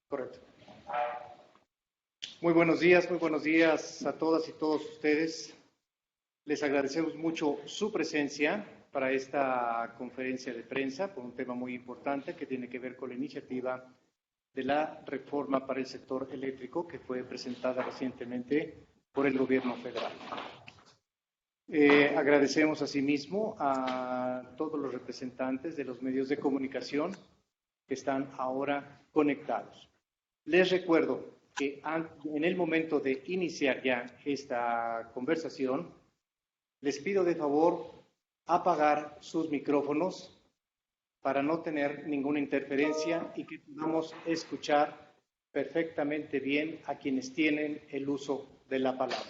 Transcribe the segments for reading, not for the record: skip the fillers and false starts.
Correcto. Muy buenos días a todas y todos ustedes. Les agradecemos mucho su presencia para esta conferencia de prensa por un tema muy importante que tiene que ver con la iniciativa de la reforma para el sector eléctrico que fue presentada recientemente por el gobierno federal. Agradecemos asimismo a todos los representantes de los medios de comunicación que están ahora conectados. Les recuerdo que en el momento de iniciar ya esta conversación, les pido de favor apagar sus micrófonos para no tener ninguna interferencia y que podamos escuchar perfectamente bien a quienes tienen el uso de la palabra.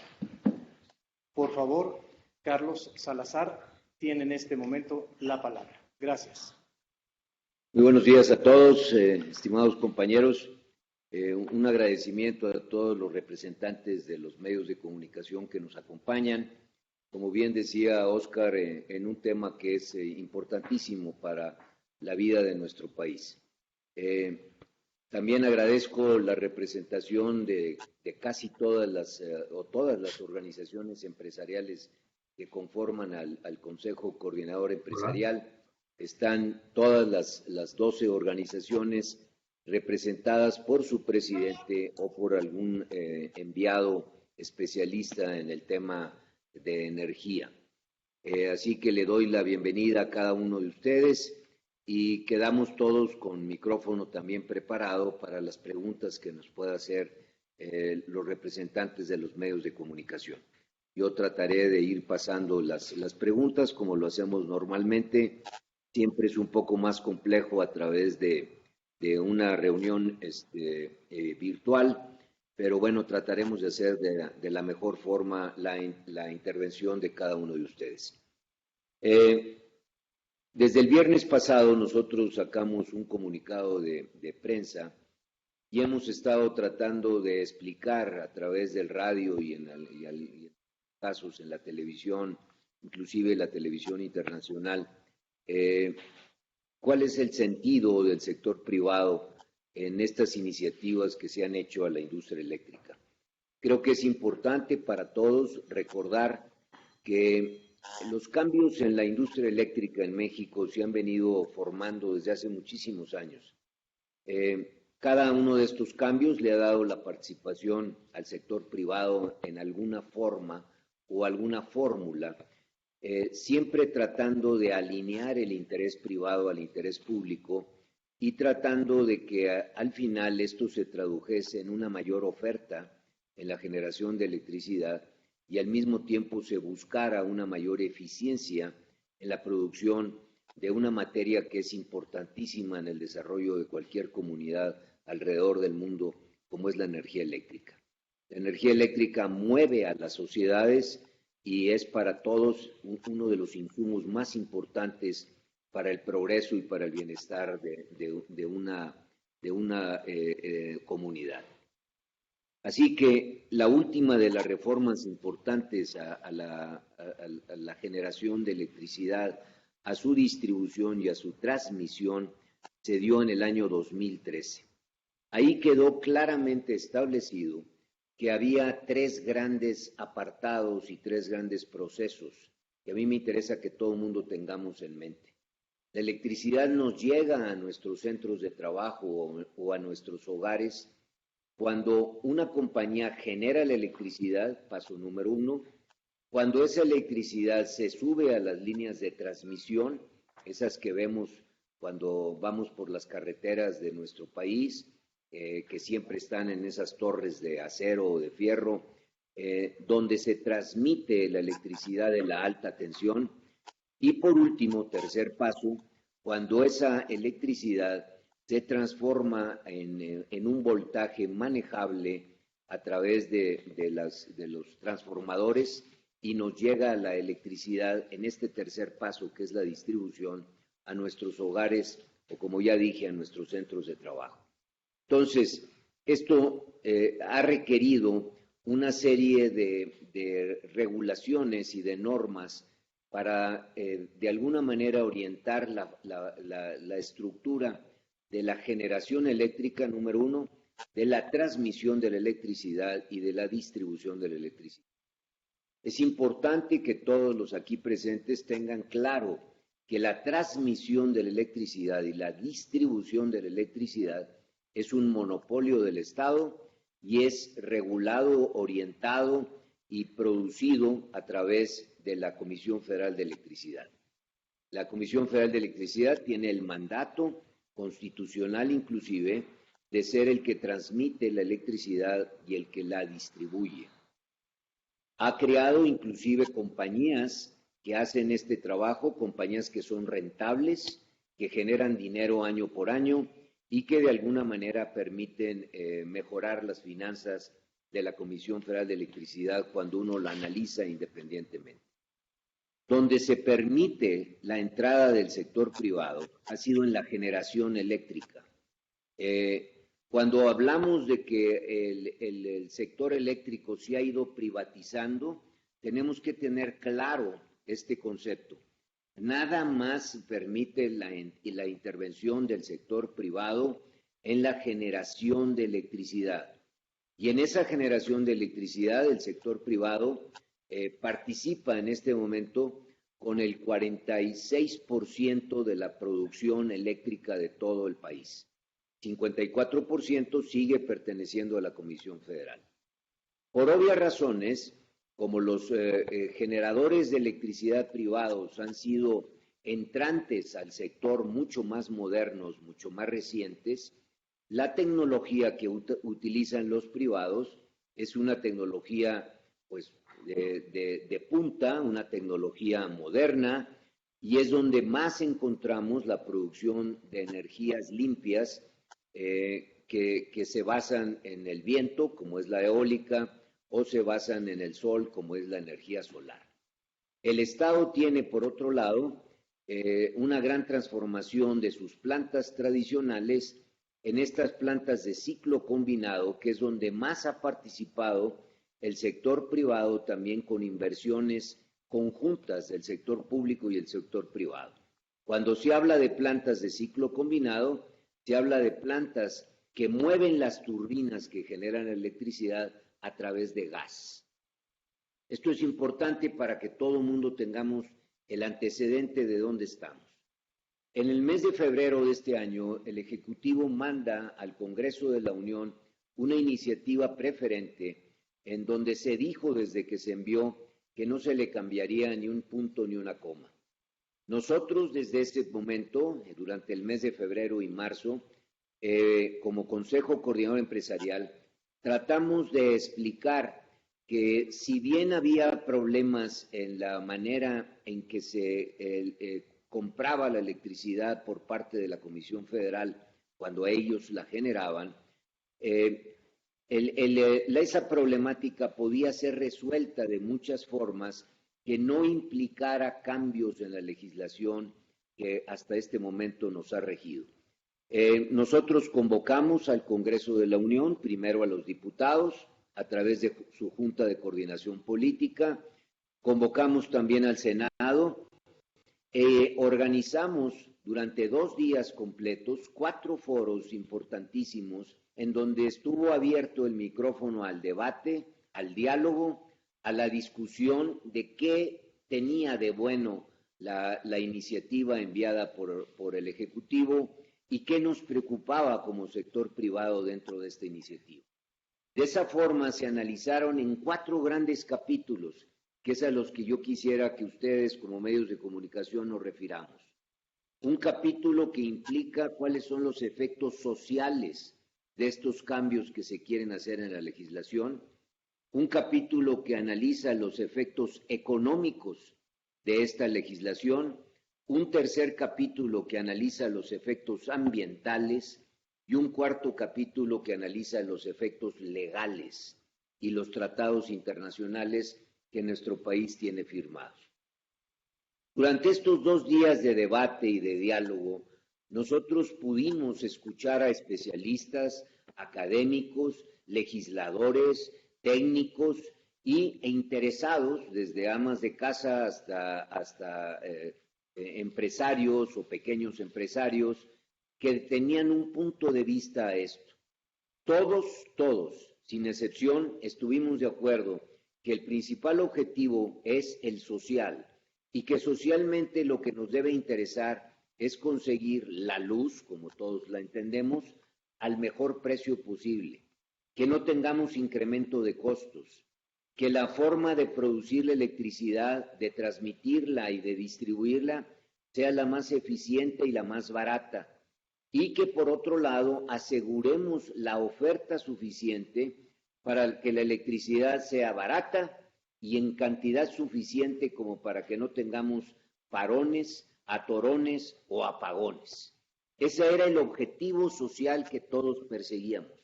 Por favor, Carlos Salazar tiene en este momento la palabra. Gracias. Muy buenos días a todos, estimados compañeros. Un agradecimiento a todos los representantes de los medios de comunicación que nos acompañan. Como bien decía Óscar, en un tema que es importantísimo para la vida de nuestro país. También agradezco la representación de casi todas las organizaciones empresariales que conforman al Consejo Coordinador Empresarial. Están todas las 12 organizaciones representadas por su presidente o por algún enviado especialista en el tema de energía. Así que le doy la bienvenida a cada uno de ustedes y quedamos todos con micrófono también preparado para las preguntas que nos pueda hacer los representantes de los medios de comunicación. Yo trataré de ir pasando las preguntas como lo hacemos normalmente. Siempre es un poco más complejo a través de una reunión virtual, pero bueno, trataremos de hacer de la mejor forma la intervención de cada uno de ustedes. Desde el viernes pasado nosotros sacamos un comunicado de prensa y hemos estado tratando de explicar a través del radio y en casos en la televisión, inclusive la televisión internacional, cuál es el sentido del sector privado en estas iniciativas que se han hecho a la industria eléctrica. Creo que es importante para todos recordar que los cambios en la industria eléctrica en México se han venido formando desde hace muchísimos años. Cada uno de estos cambios le ha dado la participación al sector privado en alguna forma o alguna fórmula, siempre tratando de alinear el interés privado al interés público y tratando de que al final esto se tradujese en una mayor oferta en la generación de electricidad y al mismo tiempo se buscara una mayor eficiencia en la producción de una materia que es importantísima en el desarrollo de cualquier comunidad alrededor del mundo, como es la energía eléctrica. La energía eléctrica mueve a las sociedades y es para todos uno de los insumos más importantes para el progreso y para el bienestar de una comunidad. Así que la última de las reformas importantes a la generación de electricidad, a su distribución y a su transmisión, se dio en el año 2013. Ahí quedó claramente establecido que había 3 grandes apartados y 3 grandes procesos que a mí me interesa que todo el mundo tengamos en mente. La electricidad nos llega a nuestros centros de trabajo o a nuestros hogares cuando una compañía genera la electricidad, paso número 1, cuando esa electricidad se sube a las líneas de transmisión, esas que vemos cuando vamos por las carreteras de nuestro país, que siempre están en esas torres de acero o de fierro, donde se transmite la electricidad de la alta tensión. Y por último, tercer paso, cuando esa electricidad se transforma en un voltaje manejable a través de los transformadores y nos llega la electricidad en este tercer paso, que es la distribución, a nuestros hogares o, como ya dije, a nuestros centros de trabajo. Entonces, esto ha requerido una serie de regulaciones y de normas para, de alguna manera, orientar la estructura de la generación eléctrica, número 1, de la transmisión de la electricidad y de la distribución de la electricidad. Es importante que todos los aquí presentes tengan claro que la transmisión de la electricidad y la distribución de la electricidad es un monopolio del Estado y es regulado, orientado y producido a través de la Comisión Federal de Electricidad. La Comisión Federal de Electricidad tiene el mandato constitucional inclusive de ser el que transmite la electricidad y el que la distribuye. Ha creado inclusive compañías que hacen este trabajo, compañías que son rentables, que generan dinero año por año y que de alguna manera permiten mejorar las finanzas de la Comisión Federal de Electricidad cuando uno la analiza independientemente. Donde se permite la entrada del sector privado ha sido en la generación eléctrica. Cuando hablamos de que el sector eléctrico se ha ido privatizando, tenemos que tener claro este concepto. Nada más permite la intervención del sector privado en la generación de electricidad. Y en esa generación de electricidad, el sector privado participa en este momento con el 46% de la producción eléctrica de todo el país. 54% sigue perteneciendo a la Comisión Federal. Por obvias razones, como los generadores de electricidad privados han sido entrantes al sector mucho más modernos, mucho más recientes, la tecnología que utilizan los privados es una tecnología pues, de punta, una tecnología moderna, y es donde más encontramos la producción de energías limpias que se basan en el viento, como es la eólica, o se basan en el sol, como es la energía solar. El Estado tiene, por otro lado, una gran transformación de sus plantas tradicionales en estas plantas de ciclo combinado, que es donde más ha participado el sector privado, también con inversiones conjuntas del sector público y el sector privado. Cuando se habla de plantas de ciclo combinado, se habla de plantas que mueven las turbinas que generan electricidad a través de gas. Esto es importante para que todo el mundo tengamos el antecedente de dónde estamos. En el mes de febrero de este año, el Ejecutivo manda al Congreso de la Unión una iniciativa preferente en donde se dijo desde que se envió que no se le cambiaría ni un punto ni una coma. Nosotros desde ese momento, durante el mes de febrero y marzo, como Consejo Coordinador Empresarial, tratamos de explicar que si bien había problemas en la manera en que se compraba la electricidad por parte de la Comisión Federal cuando ellos la generaban, esa problemática podía ser resuelta de muchas formas que no implicara cambios en la legislación que hasta este momento nos ha regido. Nosotros convocamos al Congreso de la Unión, primero a los diputados, a través de su Junta de Coordinación Política, convocamos también al Senado, organizamos durante 2 días completos 4 foros importantísimos en donde estuvo abierto el micrófono al debate, al diálogo, a la discusión de qué tenía de bueno la iniciativa enviada por el Ejecutivo y qué nos preocupaba como sector privado dentro de esta iniciativa. De esa forma se analizaron en 4 grandes capítulos, que es a los que yo quisiera que ustedes como medios de comunicación nos refiramos. Un capítulo que implica cuáles son los efectos sociales de estos cambios que se quieren hacer en la legislación, un capítulo que analiza los efectos económicos de esta legislación, un tercer capítulo que analiza los efectos ambientales y un cuarto capítulo que analiza los efectos legales y los tratados internacionales que nuestro país tiene firmados. Durante estos 2 días de debate y de diálogo, nosotros pudimos escuchar a especialistas, académicos, legisladores, técnicos e interesados, desde amas de casa hasta empresarios o pequeños empresarios, que tenían un punto de vista a esto. Todos, sin excepción, estuvimos de acuerdo que el principal objetivo es el social y que socialmente lo que nos debe interesar es conseguir la luz, como todos la entendemos, al mejor precio posible, que no tengamos incremento de costos, que la forma de producir la electricidad, de transmitirla y de distribuirla sea la más eficiente y la más barata, y que por otro lado aseguremos la oferta suficiente para que la electricidad sea barata y en cantidad suficiente como para que no tengamos parones, atorones o apagones. Ese era el objetivo social que todos perseguíamos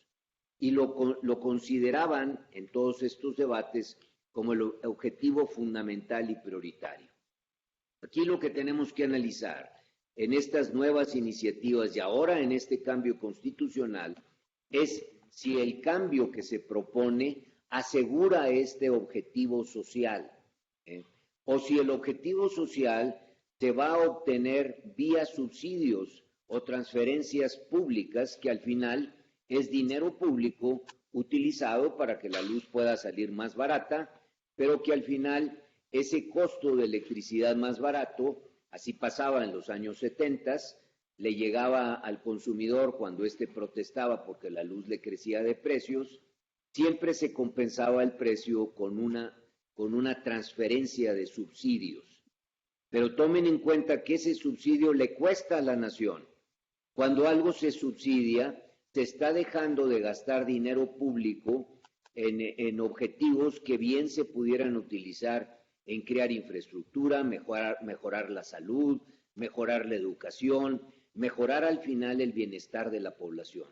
y lo consideraban en todos estos debates como el objetivo fundamental y prioritario. Aquí lo que tenemos que analizar en estas nuevas iniciativas y ahora en este cambio constitucional es si el cambio que se propone asegura este objetivo social, o si el objetivo social se va a obtener vía subsidios o transferencias públicas que al final es dinero público utilizado para que la luz pueda salir más barata, pero que al final ese costo de electricidad más barato, así pasaba en los años 70, le llegaba al consumidor cuando éste protestaba porque la luz le crecía de precios, siempre se compensaba el precio con una transferencia de subsidios. Pero tomen en cuenta que ese subsidio le cuesta a la nación. Cuando algo se subsidia, se está dejando de gastar dinero público en objetivos que bien se pudieran utilizar en crear infraestructura, mejorar la salud, mejorar la educación, mejorar al final el bienestar de la población.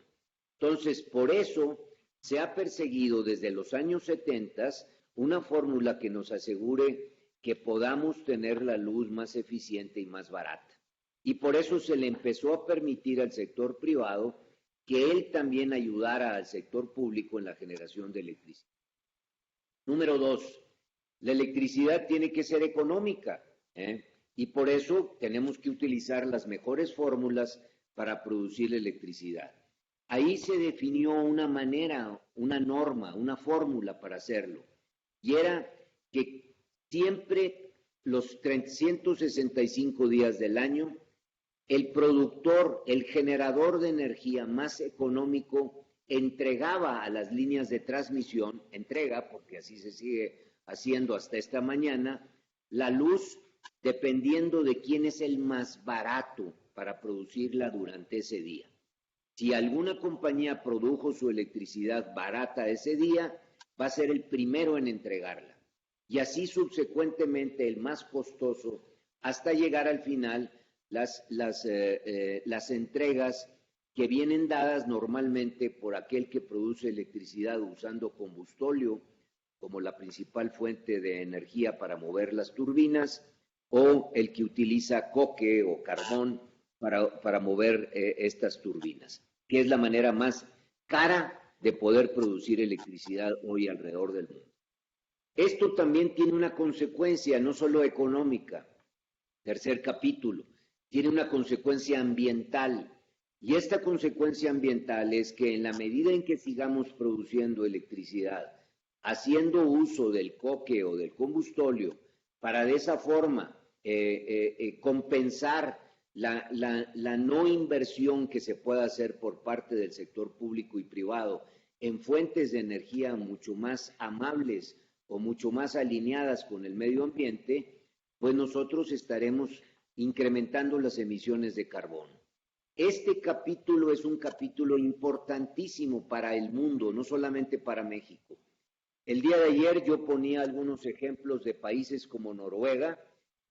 Entonces, por eso se ha perseguido desde los años 70 una fórmula que nos asegure que podamos tener la luz más eficiente y más barata. Y por eso se le empezó a permitir al sector privado que él también ayudara al sector público en la generación de electricidad. Número 2, la electricidad tiene que ser económica, y por eso tenemos que utilizar las mejores fórmulas para producir la electricidad. Ahí se definió una manera, una norma, una fórmula para hacerlo, y era que siempre los 365 días del año, el productor, el generador de energía más económico entregaba a las líneas de transmisión, porque así se sigue haciendo hasta esta mañana, la luz dependiendo de quién es el más barato para producirla durante ese día. Si alguna compañía produjo su electricidad barata ese día, va a ser el primero en entregarla. Y así subsecuentemente el más costoso, hasta llegar al final las entregas que vienen dadas normalmente por aquel que produce electricidad usando combustóleo como la principal fuente de energía para mover las turbinas, o el que utiliza coque o carbón para mover estas turbinas, que es la manera más cara de poder producir electricidad hoy alrededor del mundo. Esto también tiene una consecuencia no solo económica, tercer capítulo, tiene una consecuencia ambiental. Y esta consecuencia ambiental es que en la medida en que sigamos produciendo electricidad, haciendo uso del coque o del combustóleo, para de esa forma compensar la no inversión que se pueda hacer por parte del sector público y privado en fuentes de energía mucho más amables o mucho más alineadas con el medio ambiente, pues nosotros estaremos incrementando las emisiones de carbono. Este capítulo es un capítulo importantísimo para el mundo, no solamente para México. El día de ayer yo ponía algunos ejemplos de países como Noruega,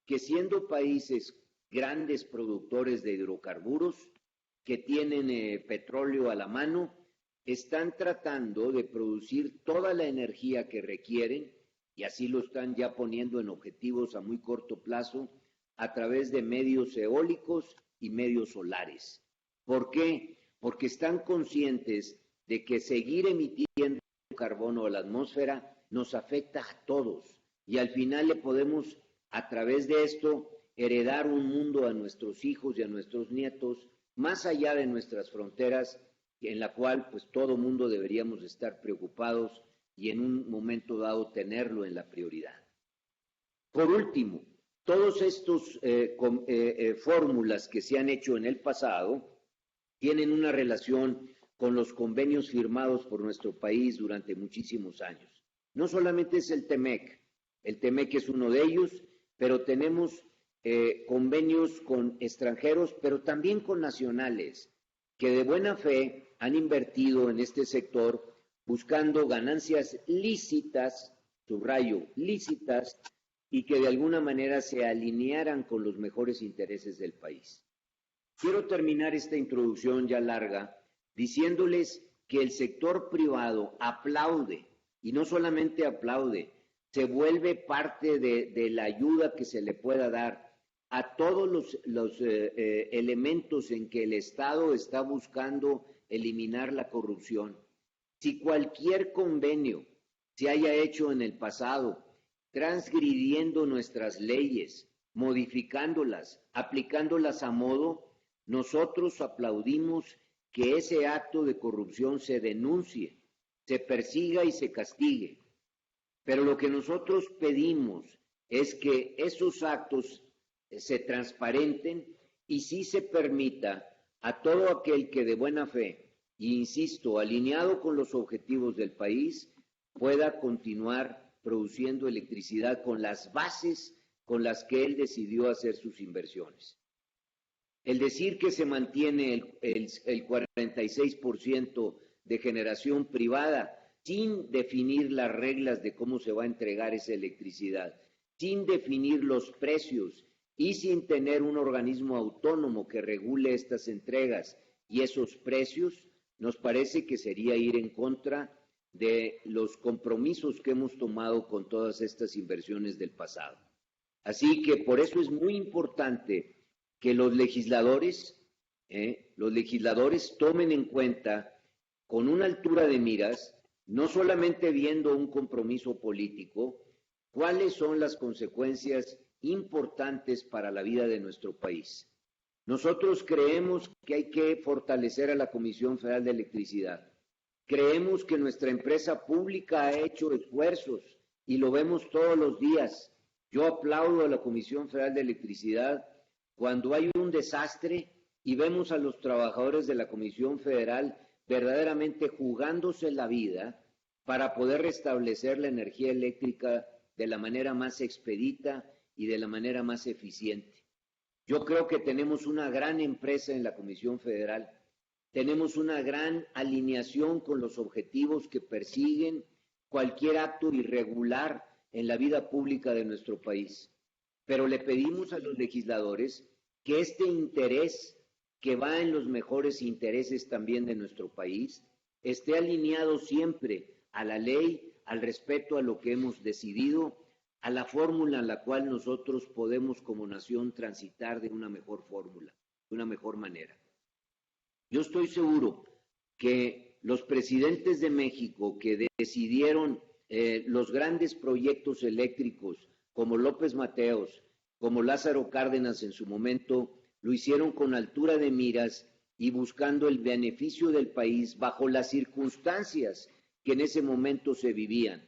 que siendo países grandes productores de hidrocarburos, que tienen petróleo a la mano, están tratando de producir toda la energía que requieren, y así lo están ya poniendo en objetivos a muy corto plazo, a través de medios eólicos y medios solares. ¿Por qué? Porque están conscientes de que seguir emitiendo carbono a la atmósfera nos afecta a todos, y al final le podemos, a través de esto, heredar un mundo a nuestros hijos y a nuestros nietos, más allá de nuestras fronteras, en la cual pues todo mundo deberíamos estar preocupados y en un momento dado tenerlo en la prioridad. Por último, todos estos fórmulas que se han hecho en el pasado tienen una relación con los convenios firmados por nuestro país durante muchísimos años. No solamente es el TEMEC es uno de ellos, pero tenemos convenios con extranjeros, pero también con nacionales, que de buena fe han invertido en este sector buscando ganancias lícitas, subrayo, lícitas, y que de alguna manera se alinearan con los mejores intereses del país. Quiero terminar esta introducción ya larga diciéndoles que el sector privado aplaude, y no solamente aplaude, se vuelve parte de la ayuda que se le pueda dar a todos los elementos en que el Estado está buscando eliminar la corrupción. Si cualquier convenio se haya hecho en el pasado, transgrediendo nuestras leyes, modificándolas, aplicándolas a modo, nosotros aplaudimos que ese acto de corrupción se denuncie, se persiga y se castigue. Pero lo que nosotros pedimos es que esos actos se transparenten y sí se permita a todo aquel que de buena fe, e insisto, alineado con los objetivos del país, pueda continuar produciendo electricidad con las bases con las que él decidió hacer sus inversiones. El decir que se mantiene el 46% de generación privada sin definir las reglas de cómo se va a entregar esa electricidad, sin definir los precios y sin tener un organismo autónomo que regule estas entregas y esos precios, nos parece que sería ir en contra de los compromisos que hemos tomado con todas estas inversiones del pasado. Así que por eso es muy importante que los legisladores tomen en cuenta con una altura de miras, no solamente viendo un compromiso político, cuáles son las consecuencias importantes para la vida de nuestro país. Nosotros creemos que hay que fortalecer a la Comisión Federal de Electricidad. Creemos que nuestra empresa pública ha hecho esfuerzos y lo vemos todos los días. Yo aplaudo a la Comisión Federal de Electricidad cuando hay un desastre y vemos a los trabajadores de la Comisión Federal verdaderamente jugándose la vida para poder restablecer la energía eléctrica de la manera más expedita y de la manera más eficiente. Yo creo que tenemos una gran empresa en la Comisión Federal, tenemos una gran alineación con los objetivos que persiguen cualquier acto irregular en la vida pública de nuestro país. Pero le pedimos a los legisladores que este interés, que va en los mejores intereses también de nuestro país, esté alineado siempre a la ley, al respeto a lo que hemos decidido, a la fórmula en la cual nosotros podemos como nación transitar de una mejor fórmula, de una mejor manera. Yo estoy seguro que los presidentes de México que decidieron los grandes proyectos eléctricos, como López Mateos, como Lázaro Cárdenas en su momento, lo hicieron con altura de miras y buscando el beneficio del país bajo las circunstancias que en ese momento se vivían.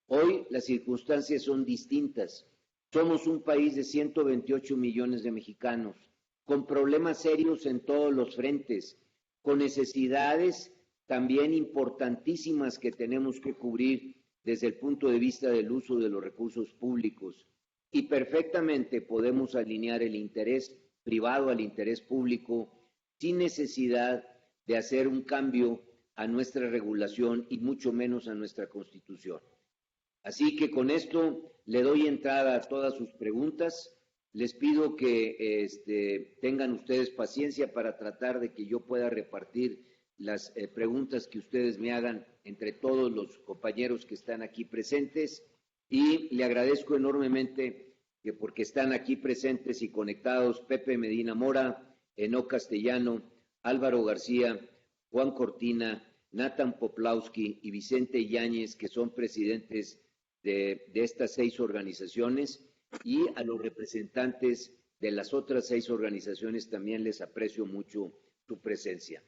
Hoy las circunstancias son distintas. Somos un país de 128 millones de mexicanos, con problemas serios en todos los frentes, con necesidades también importantísimas que tenemos que cubrir desde el punto de vista del uso de los recursos públicos. Y perfectamente podemos alinear el interés privado al interés público sin necesidad de hacer un cambio a nuestra regulación y mucho menos a nuestra Constitución. Así que con esto le doy entrada a todas sus preguntas. Les pido que tengan ustedes paciencia para tratar de que yo pueda repartir las preguntas que ustedes me hagan entre todos los compañeros que están aquí presentes, y le agradezco enormemente que porque están aquí presentes y conectados Pepe Medina Mora, Enoc Castellano, Álvaro García, Juan Cortina, Nathan Poplawski y Vicente Yáñez, que son presidentes de estas 6 organizaciones, y a los representantes de las otras 6 organizaciones también les aprecio mucho su presencia.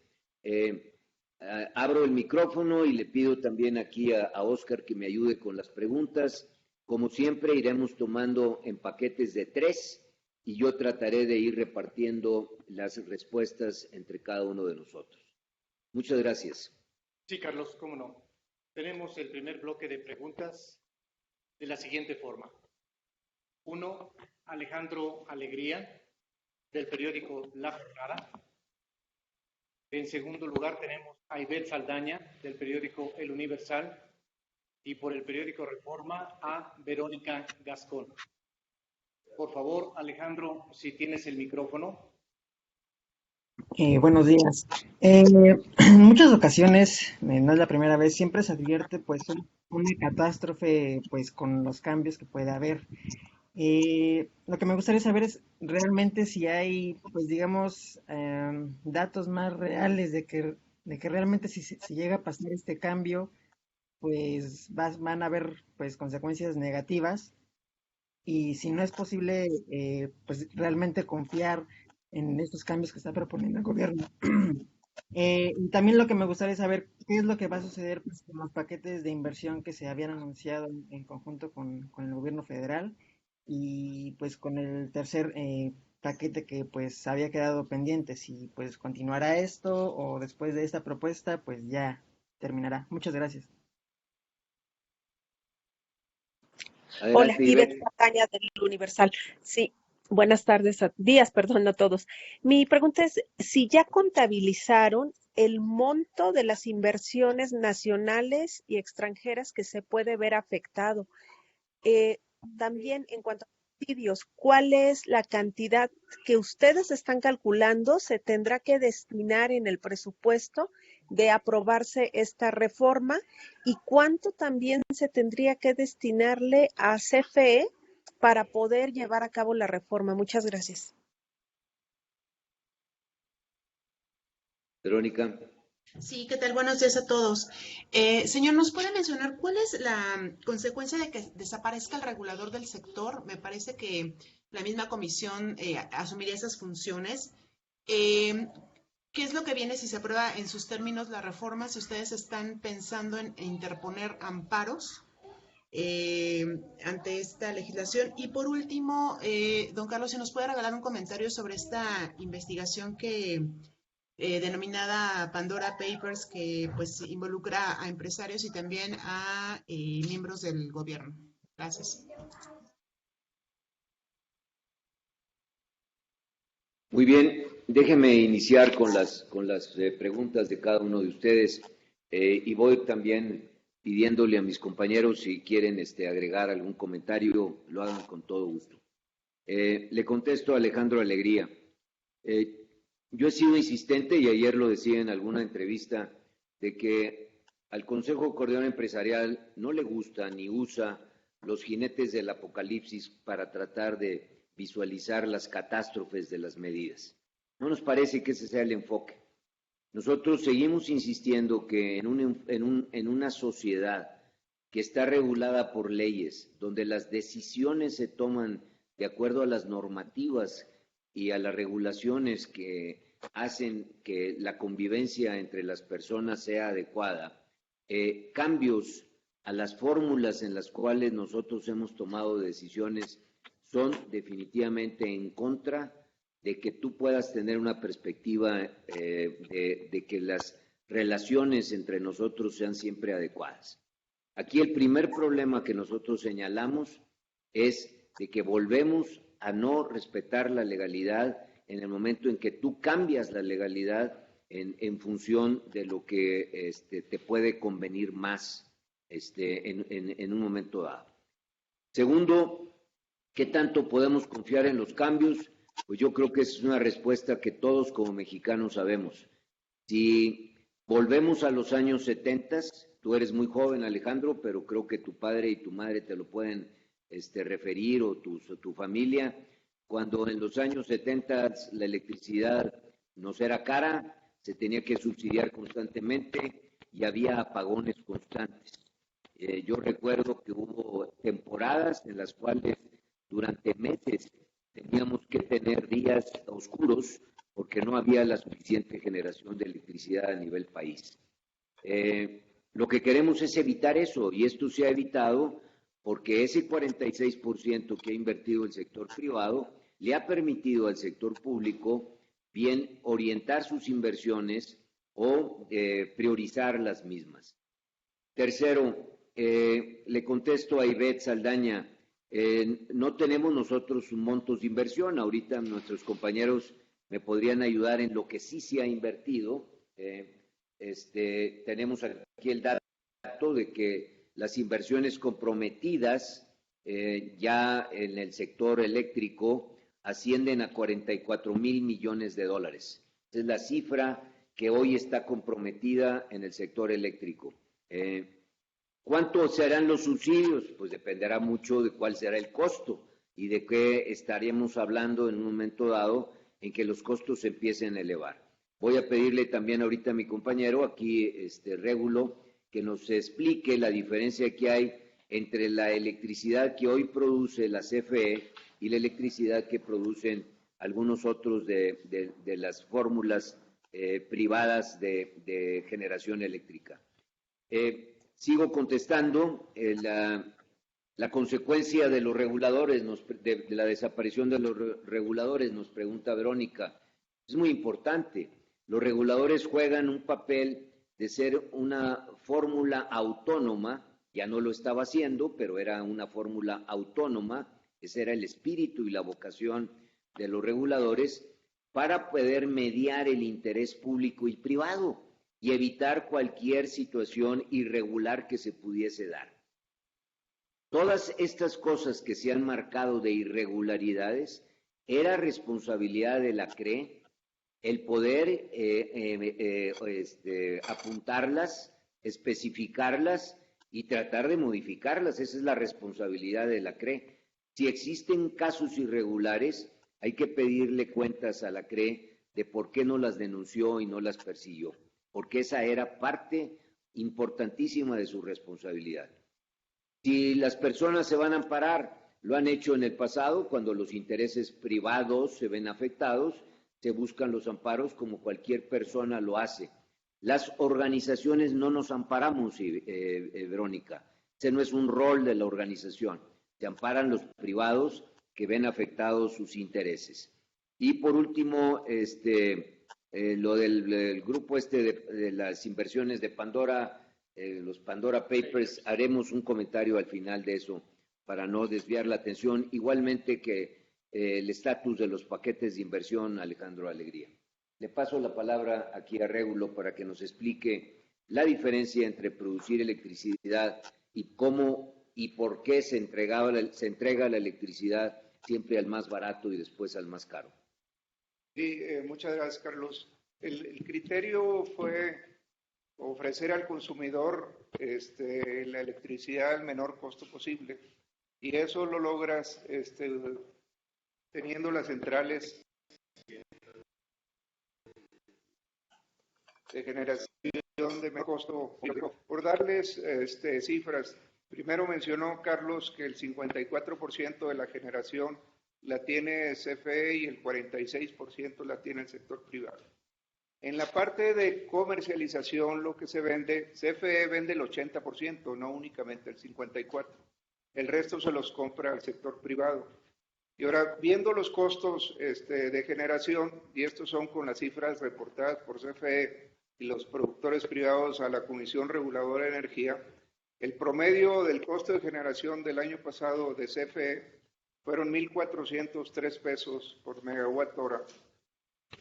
abro el micrófono y le pido también aquí a Oscar que me ayude con las preguntas. Como siempre, iremos tomando en paquetes de 3 y yo trataré de ir repartiendo las respuestas entre cada uno de nosotros. Muchas gracias. Sí, Carlos, cómo no. Tenemos el primer bloque de preguntas de la siguiente forma. 1, Alejandro Alegría, del periódico La Jornada. En segundo lugar tenemos a Ivette Saldaña, del periódico El Universal. Y por el periódico Reforma, a Verónica Gascón. Por favor, Alejandro, si tienes el micrófono. Buenos días. En muchas ocasiones, no es la primera vez, siempre se advierte pues una catástrofe pues con los cambios que puede haber. Lo que me gustaría saber es realmente si hay pues digamos datos más reales de que realmente si llega a pasar este cambio pues van a haber pues consecuencias negativas y si no es posible pues realmente confiar en estos cambios que está proponiendo el gobierno. Y también lo que me gustaría saber, ¿qué es lo que va a suceder pues, con los paquetes de inversión que se habían anunciado en conjunto con el gobierno federal y pues con el tercer paquete que pues había quedado pendiente? Si pues continuará esto o después de esta propuesta pues ya terminará. Muchas gracias. Hola, Adelante, Ivette Ivette. Saldaña del Universal. Sí, buenas tardes, días, perdón, a todos. Mi pregunta es si ya contabilizaron el monto de las inversiones nacionales y extranjeras que se puede ver afectado. Eh, También en cuanto a subsidios, ¿cuál es la cantidad que ustedes están calculando se tendrá que destinar en el presupuesto de aprobarse esta reforma y cuánto también se tendría que destinarle a CFE para poder llevar a cabo la reforma? Muchas gracias. Verónica. Sí, ¿qué tal? Buenos días a todos. Señor, ¿nos puede mencionar cuál es la consecuencia de que desaparezca el regulador del sector? Me parece que la misma comisión asumiría esas funciones. Eh, ¿Qué es lo que viene si se aprueba en sus términos la reforma? Si ustedes están pensando en interponer amparos ante esta legislación. Y por último, don Carlos, si nos puede regalar un comentario sobre esta investigación que denominada Pandora Papers, que pues involucra a empresarios y también a miembros del gobierno. Gracias. Muy bien, déjeme iniciar con las preguntas de cada uno de ustedes y voy también pidiéndole a mis compañeros si quieren agregar algún comentario, lo hagan con todo gusto. Le contesto a Alejandro Alegría. Yo he sido insistente, y ayer lo decía en alguna entrevista, de que al Consejo Coordinador Empresarial no le gusta ni usa los jinetes del apocalipsis para tratar de visualizar las catástrofes de las medidas. No nos parece que ese sea el enfoque. Nosotros seguimos insistiendo que en una sociedad que está regulada por leyes, donde las decisiones se toman de acuerdo a las normativas y a las regulaciones que hacen que la convivencia entre las personas sea adecuada, cambios a las fórmulas en las cuales nosotros hemos tomado decisiones son definitivamente en contra de que tú puedas tener una perspectiva de que las relaciones entre nosotros sean siempre adecuadas. Aquí el primer problema que nosotros señalamos es de que volvemos a no respetar la legalidad en el momento en que tú cambias la legalidad en función de lo que te puede convenir más en un momento dado. Segundo, ¿qué tanto podemos confiar en los cambios? Pues yo creo que es una respuesta que todos como mexicanos sabemos. Si volvemos a los años 70, tú eres muy joven, Alejandro, pero creo que tu padre y tu madre te lo pueden referir o tu familia. Cuando en los años 70 la electricidad nos era cara, se tenía que subsidiar constantemente y había apagones constantes. Yo recuerdo que hubo temporadas en las cuales durante meses teníamos que tener días oscuros porque no había la suficiente generación de electricidad a nivel país. Lo que queremos es evitar eso, y esto se ha evitado porque ese 46% que ha invertido el sector privado le ha permitido al sector público bien orientar sus inversiones o priorizar las mismas. Tercero, le contesto a Ivette Saldaña, no tenemos nosotros montos de inversión, ahorita nuestros compañeros me podrían ayudar en lo que sí se ha invertido. Tenemos aquí el dato de que las inversiones comprometidas ya en el sector eléctrico ascienden a 44,000 millones de dólares. Esa es la cifra que hoy está comprometida en el sector eléctrico. ¿Cuánto serán los subsidios? Pues dependerá mucho de cuál será el costo y de qué estaremos hablando en un momento dado en que los costos se empiecen a elevar. Voy a pedirle también ahorita a mi compañero aquí, Régulo, que nos explique la diferencia que hay entre la electricidad que hoy produce la CFE y la electricidad que producen algunos otros de las fórmulas privadas de generación eléctrica. Sigo contestando. La consecuencia de los reguladores, de la desaparición de los reguladores, nos pregunta Verónica, es muy importante. Los reguladores juegan un papel de ser una fórmula autónoma, ya no lo estaba haciendo, pero era una fórmula autónoma, ese era el espíritu y la vocación de los reguladores, para poder mediar el interés público y privado y evitar cualquier situación irregular que se pudiese dar. Todas estas cosas que se han marcado de irregularidades era responsabilidad de la CRE el poder apuntarlas, especificarlas y tratar de modificarlas. Esa es la responsabilidad de la CRE. Si existen casos irregulares, hay que pedirle cuentas a la CRE de por qué no las denunció y no las persiguió, porque esa era parte importantísima de su responsabilidad. Si las personas se van a amparar, lo han hecho en el pasado, cuando los intereses privados se ven afectados, se buscan los amparos como cualquier persona lo hace. Las organizaciones no nos amparamos, Verónica. Ese no es un rol de la organización. Se amparan los privados que ven afectados sus intereses. Y por último, lo del grupo de las inversiones de Pandora, los Pandora Papers, haremos un comentario al final de eso para no desviar la atención, igualmente que el estatus de los paquetes de inversión, Alejandro Alegría. Le paso la palabra aquí a Régulo para que nos explique la diferencia entre producir electricidad y cómo y por qué se entrega la electricidad siempre al más barato y después al más caro. Sí, muchas gracias, Carlos. El criterio fue ofrecer al consumidor la electricidad al menor costo posible, y eso lo logras teniendo las centrales de generación de menor costo. Por darles cifras, primero mencionó Carlos que el 54% de la generación la tiene CFE y el 46% la tiene el sector privado. En la parte de comercialización, lo que se vende, CFE vende el 80%, no únicamente el 54%. El resto se los compra al sector privado. Y ahora, viendo los costos de generación, y estos son con las cifras reportadas por CFE y los productores privados a la Comisión Reguladora de Energía, el promedio del costo de generación del año pasado de CFE fueron 1,403 pesos por megawatt hora.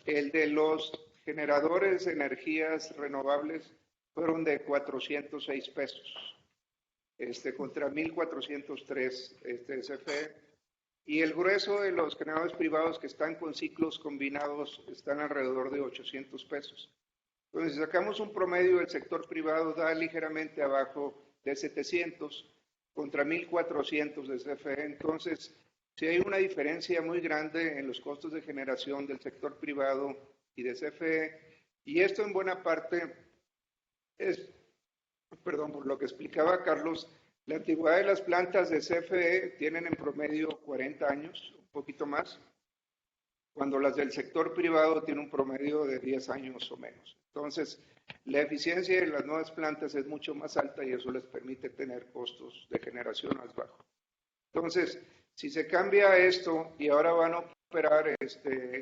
El de los generadores de energías renovables fueron de 406 pesos, contra 1,403 CFE. Y el grueso de los generadores privados que están con ciclos combinados están alrededor de 800 pesos. Entonces, si sacamos un promedio del sector privado, da ligeramente abajo de 700 contra 1,400 de CFE. Entonces, sí hay una diferencia muy grande en los costos de generación del sector privado y de CFE, y esto en buena parte es, por lo que explicaba Carlos, la antigüedad de las plantas de CFE tienen en promedio 40 años, un poquito más, cuando las del sector privado tienen un promedio de 10 años o menos. Entonces, la eficiencia de las nuevas plantas es mucho más alta y eso les permite tener costos de generación más bajos. Entonces, si se cambia esto y ahora van a operar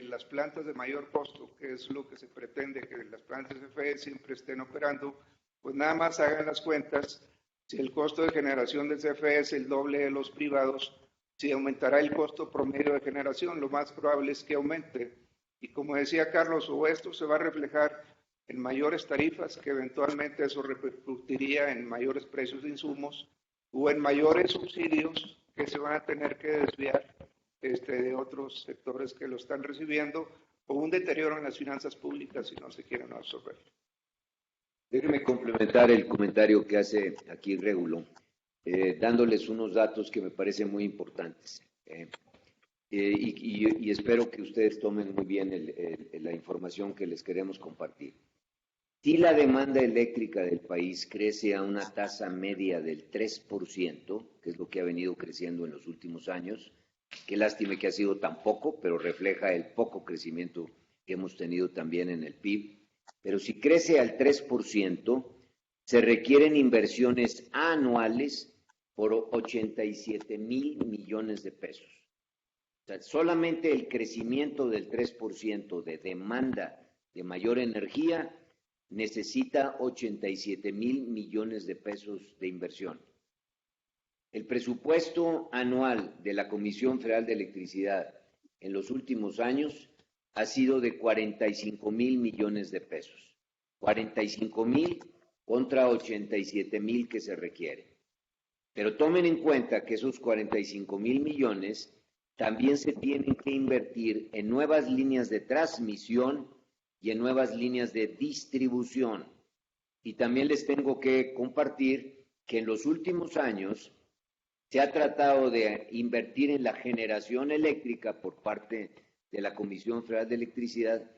las plantas de mayor costo, que es lo que se pretende que las plantas de CFE siempre estén operando, pues nada más hagan las cuentas. Si el costo de generación del CFE es el doble de los privados, si aumentará el costo promedio de generación, lo más probable es que aumente. Y como decía Carlos, o esto se va a reflejar en mayores tarifas, que eventualmente eso repercutiría en mayores precios de insumos, o en mayores subsidios que se van a tener que desviar de otros sectores que lo están recibiendo, o un deterioro en las finanzas públicas si no se quieren absorber. Déjeme complementar el comentario que hace aquí Régulo, dándoles unos datos que me parecen muy importantes. Y espero que ustedes tomen muy bien la información que les queremos compartir. Si la demanda eléctrica del país crece a una tasa media del 3%, que es lo que ha venido creciendo en los últimos años, qué lástima que ha sido tan poco, pero refleja el poco crecimiento que hemos tenido también en el PIB. Pero si crece al 3%, se requieren inversiones anuales por 87,000 millones de pesos. O sea, solamente el crecimiento del 3% de demanda de mayor energía necesita 87,000 millones de pesos de inversión. El presupuesto anual de la Comisión Federal de Electricidad en los últimos años ha sido de 45,000 millones de pesos. 45,000 contra 87,000 que se requiere. Pero tomen en cuenta que esos 45,000 millones también se tienen que invertir en nuevas líneas de transmisión y en nuevas líneas de distribución. Y también les tengo que compartir que en los últimos años se ha tratado de invertir en la generación eléctrica por parte de la Comisión Federal de Electricidad,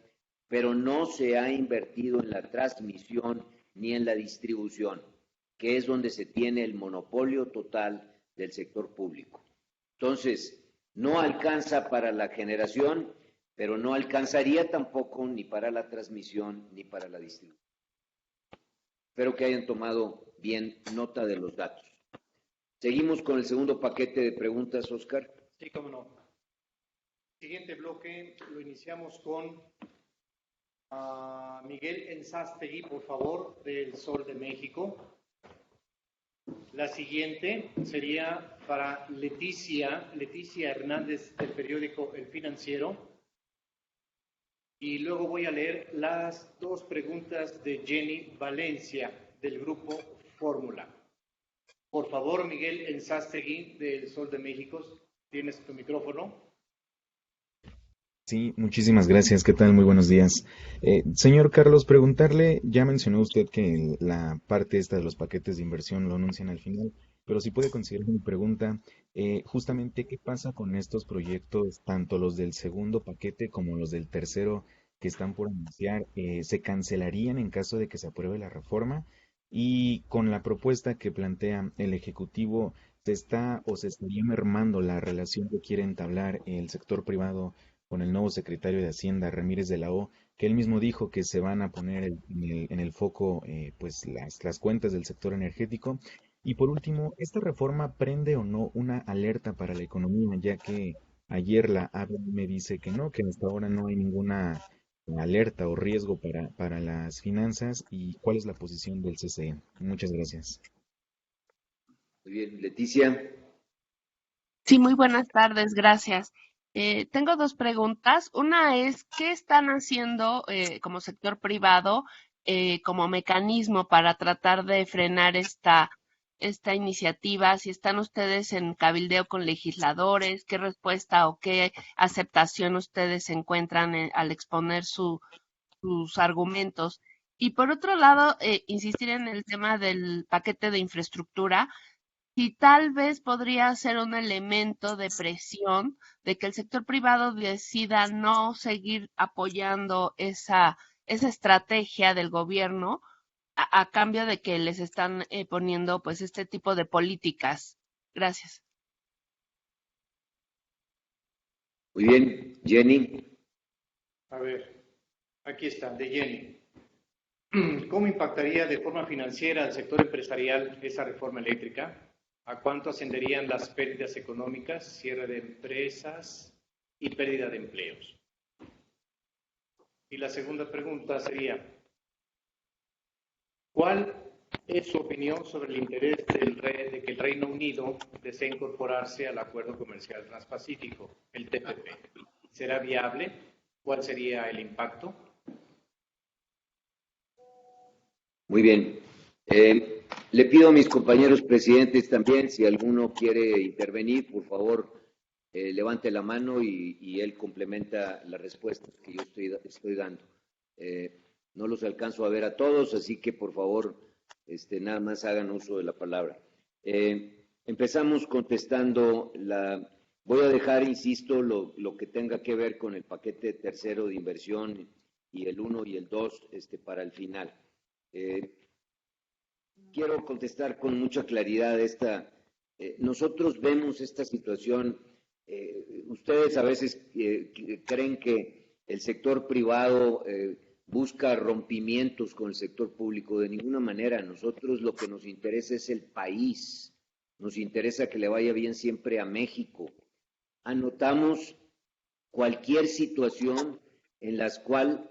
pero no se ha invertido en la transmisión ni en la distribución, que es donde se tiene el monopolio total del sector público. Entonces, no alcanza para la generación, pero no alcanzaría tampoco ni para la transmisión ni para la distribución. Espero que hayan tomado bien nota de los datos. Seguimos con el segundo paquete de preguntas, Oscar. Sí, cómo no. Siguiente bloque lo iniciamos con Miguel Enzástegui, por favor, del Sol de México. La siguiente sería para Leticia Hernández del periódico El Financiero. Y luego voy a leer las dos preguntas de Jenny Valencia del grupo Fórmula. Por favor, Miguel Enzástegui del Sol de México, tienes tu micrófono. Sí, muchísimas gracias. ¿Qué tal? Muy buenos días. Señor Carlos, preguntarle, ya mencionó usted que la parte esta de los paquetes de inversión lo anuncian al final, pero si puede considerar mi pregunta, justamente qué pasa con estos proyectos, tanto los del segundo paquete como los del tercero que están por anunciar, ¿se cancelarían en caso de que se apruebe la reforma? Y con la propuesta que plantea el Ejecutivo, ¿se estaría mermando la relación que quiere entablar el sector privado con el nuevo secretario de Hacienda, Ramírez de la O, que él mismo dijo que se van a poner en el foco pues las cuentas del sector energético? Y por último, ¿esta reforma prende o no una alerta para la economía, ya que ayer la ABM dice que no, que hasta ahora no hay ninguna alerta o riesgo para las finanzas? ¿Y cuál es la posición del CCE? Muchas gracias. Muy bien, Leticia. Sí, muy buenas tardes, gracias. Tengo dos preguntas. Una es, ¿qué están haciendo como sector privado como mecanismo para tratar de frenar esta iniciativa? Si están ustedes en cabildeo con legisladores, ¿qué respuesta o qué aceptación ustedes encuentran al exponer sus argumentos? Y por otro lado, insistir en el tema del paquete de infraestructura. Y tal vez podría ser un elemento de presión de que el sector privado decida no seguir apoyando esa estrategia del gobierno a cambio de que les están poniendo pues este tipo de políticas. Gracias. Muy bien, Jenny. A ver, aquí está, de Jenny. ¿Cómo impactaría de forma financiera al sector empresarial esa reforma eléctrica? ¿A cuánto ascenderían las pérdidas económicas, cierre de empresas y pérdida de empleos? Y la segunda pregunta sería, ¿cuál es su opinión sobre el interés de que el Reino Unido desee incorporarse al Acuerdo Comercial Transpacífico, el TPP? ¿Será viable? ¿Cuál sería el impacto? Muy bien. Le pido a mis compañeros presidentes también, si alguno quiere intervenir, por favor, levante la mano y él complementa las respuestas que yo estoy dando. No los alcanzo a ver a todos, así que por favor, nada más hagan uso de la palabra. Empezamos contestando voy a dejar, insisto, lo que tenga que ver con el paquete tercero de inversión y el 1 y el 2 para el final. Quiero contestar con mucha claridad nosotros vemos esta situación, ustedes a veces creen que el sector privado busca rompimientos con el sector público. De ninguna manera. Nosotros lo que nos interesa es el país, nos interesa que le vaya bien siempre a México. Anotamos cualquier situación en la cual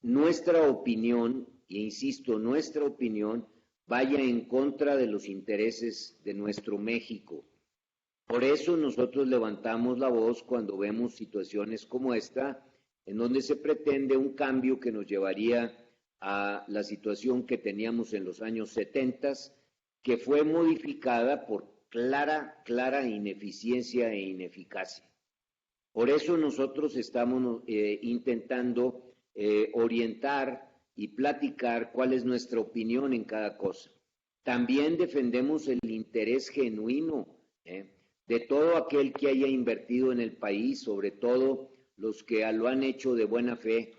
nuestra opinión, e insisto, nuestra opinión vaya en contra de los intereses de nuestro México. Por eso nosotros levantamos la voz cuando vemos situaciones como esta, en donde se pretende un cambio que nos llevaría a la situación que teníamos en los años 70, que fue modificada por clara ineficiencia e ineficacia. Por eso nosotros estamos intentando orientar y platicar cuál es nuestra opinión en cada cosa. También defendemos el interés genuino de todo aquel que haya invertido en el país, sobre todo los que lo han hecho de buena fe.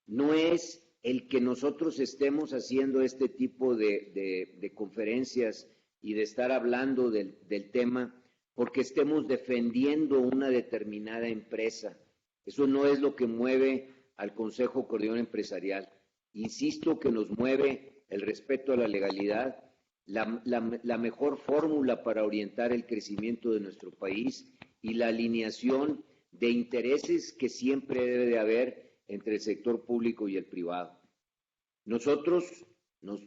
No es el que nosotros estemos haciendo este tipo de conferencias y de estar hablando del tema porque estemos defendiendo una determinada empresa. Eso no es lo que mueve al Consejo Coordinador Empresarial. Insisto que nos mueve el respeto a la legalidad, la mejor fórmula para orientar el crecimiento de nuestro país y la alineación de intereses que siempre debe de haber entre el sector público y el privado. Nosotros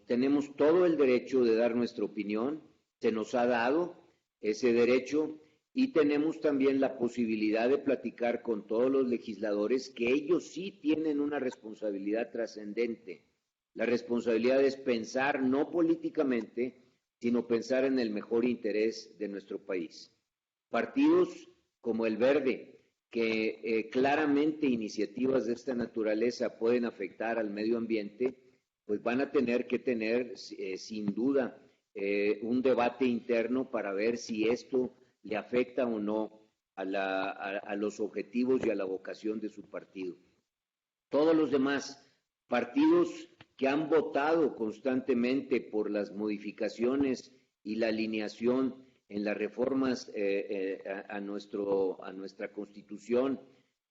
tenemos todo el derecho de dar nuestra opinión, se nos ha dado ese derecho y tenemos también la posibilidad de platicar con todos los legisladores que ellos sí tienen una responsabilidad trascendente. La responsabilidad es pensar no políticamente, sino pensar en el mejor interés de nuestro país. Partidos como el Verde, que claramente iniciativas de esta naturaleza pueden afectar al medio ambiente, pues van a tener que tener sin duda un debate interno para ver si esto le afecta o no a los objetivos y a la vocación de su partido. Todos los demás partidos que han votado constantemente por las modificaciones y la alineación en las reformas a nuestra Constitución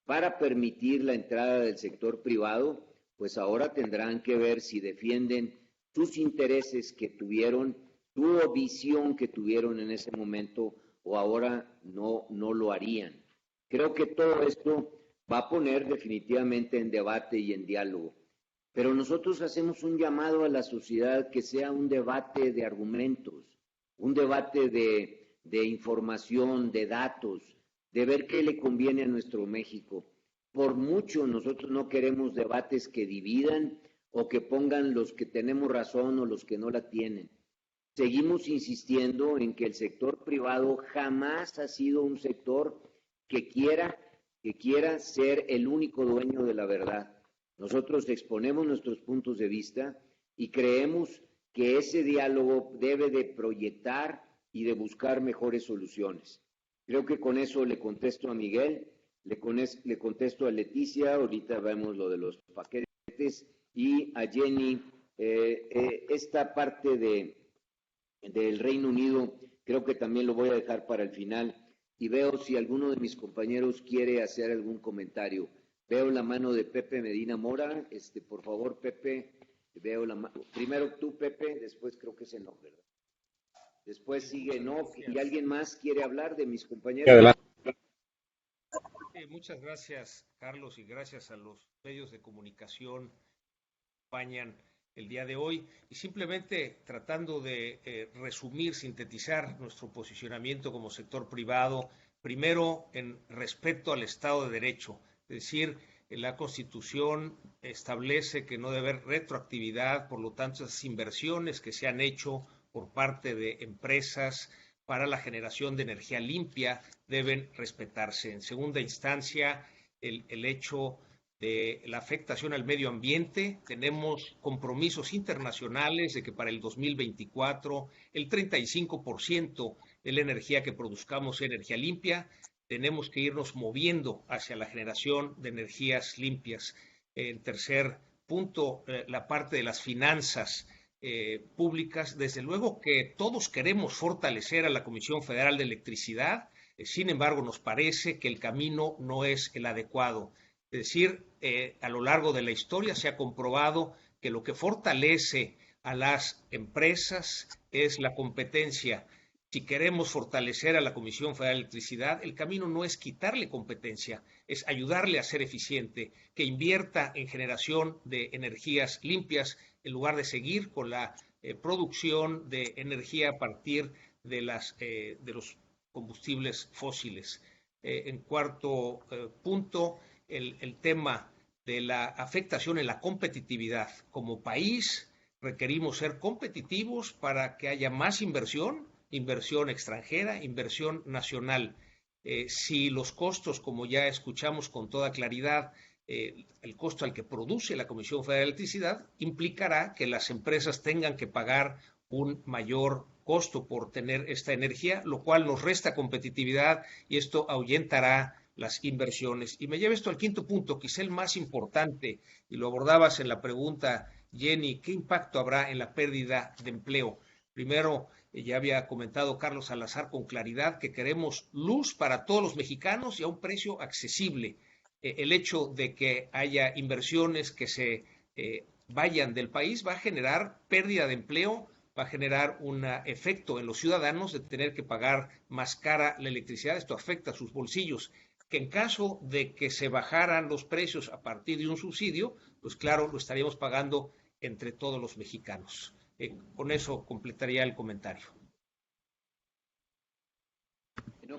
para permitir la entrada del sector privado, pues ahora tendrán que ver si defienden sus intereses que tuvieron, su visión que tuvieron en ese momento, o ahora no lo harían. Creo que todo esto va a poner definitivamente en debate y en diálogo. Pero nosotros hacemos un llamado a la sociedad que sea un debate de argumentos, un debate de información, de datos, de ver qué le conviene a nuestro México. Por mucho nosotros no queremos debates que dividan o que pongan los que tenemos razón o los que no la tienen. Seguimos insistiendo en que el sector privado jamás ha sido un sector que quiera ser el único dueño de la verdad. Nosotros exponemos nuestros puntos de vista y creemos que ese diálogo debe de proyectar y de buscar mejores soluciones. Creo que con eso le contesto a Miguel, le contesto a Leticia, ahorita vemos lo de los paquetes, y a Jenny, esta parte del Reino Unido, creo que también lo voy a dejar para el final y veo si alguno de mis compañeros quiere hacer algún comentario. Veo la mano de Pepe Medina Mora. Por favor, Pepe, veo la mano. Primero tú, Pepe, después creo que es Enoch, ¿verdad? Después sigue Enoch. ¿Y alguien más quiere hablar de mis compañeros? Adelante. Muchas gracias, Carlos, y gracias a los medios de comunicación que acompañan el día de hoy. Y simplemente tratando de resumir, sintetizar nuestro posicionamiento como sector privado, primero en respeto al Estado de Derecho. Es decir, la Constitución establece que no debe haber retroactividad, por lo tanto, esas inversiones que se han hecho por parte de empresas para la generación de energía limpia deben respetarse. En segunda instancia, el hecho de la afectación al medio ambiente. Tenemos compromisos internacionales de que para el 2024 el 35% de la energía que produzcamos sea energía limpia. Tenemos que irnos moviendo hacia la generación de energías limpias. En tercer punto, la parte de las finanzas públicas. Desde luego que todos queremos fortalecer a la Comisión Federal de Electricidad, sin embargo nos parece que el camino no es el adecuado. Es decir, a lo largo de la historia se ha comprobado que lo que fortalece a las empresas es la competencia. Si queremos fortalecer a la Comisión Federal de Electricidad, el camino no es quitarle competencia, es ayudarle a ser eficiente, que invierta en generación de energías limpias en lugar de seguir con la producción de energía a partir de los combustibles fósiles. En cuarto punto, el tema de la afectación en la competitividad. Como país requerimos ser competitivos para que haya más inversión extranjera, inversión nacional. Si los costos, como ya escuchamos con toda claridad, el costo al que produce la Comisión Federal de Electricidad implicará que las empresas tengan que pagar un mayor costo por tener esta energía, lo cual nos resta competitividad y esto ahuyentará las inversiones. Y me lleva esto al quinto punto, quizá el más importante, y lo abordabas en la pregunta, Jenny, ¿qué impacto habrá en la pérdida de empleo? Primero, ya había comentado Carlos Salazar con claridad que queremos luz para todos los mexicanos y a un precio accesible. El hecho de que haya inversiones que se vayan del país va a generar pérdida de empleo, va a generar un efecto en los ciudadanos de tener que pagar más cara la electricidad. Esto afecta a sus bolsillos. Que en caso de que se bajaran los precios a partir de un subsidio, pues claro, lo estaríamos pagando entre todos los mexicanos. Con eso completaría el comentario.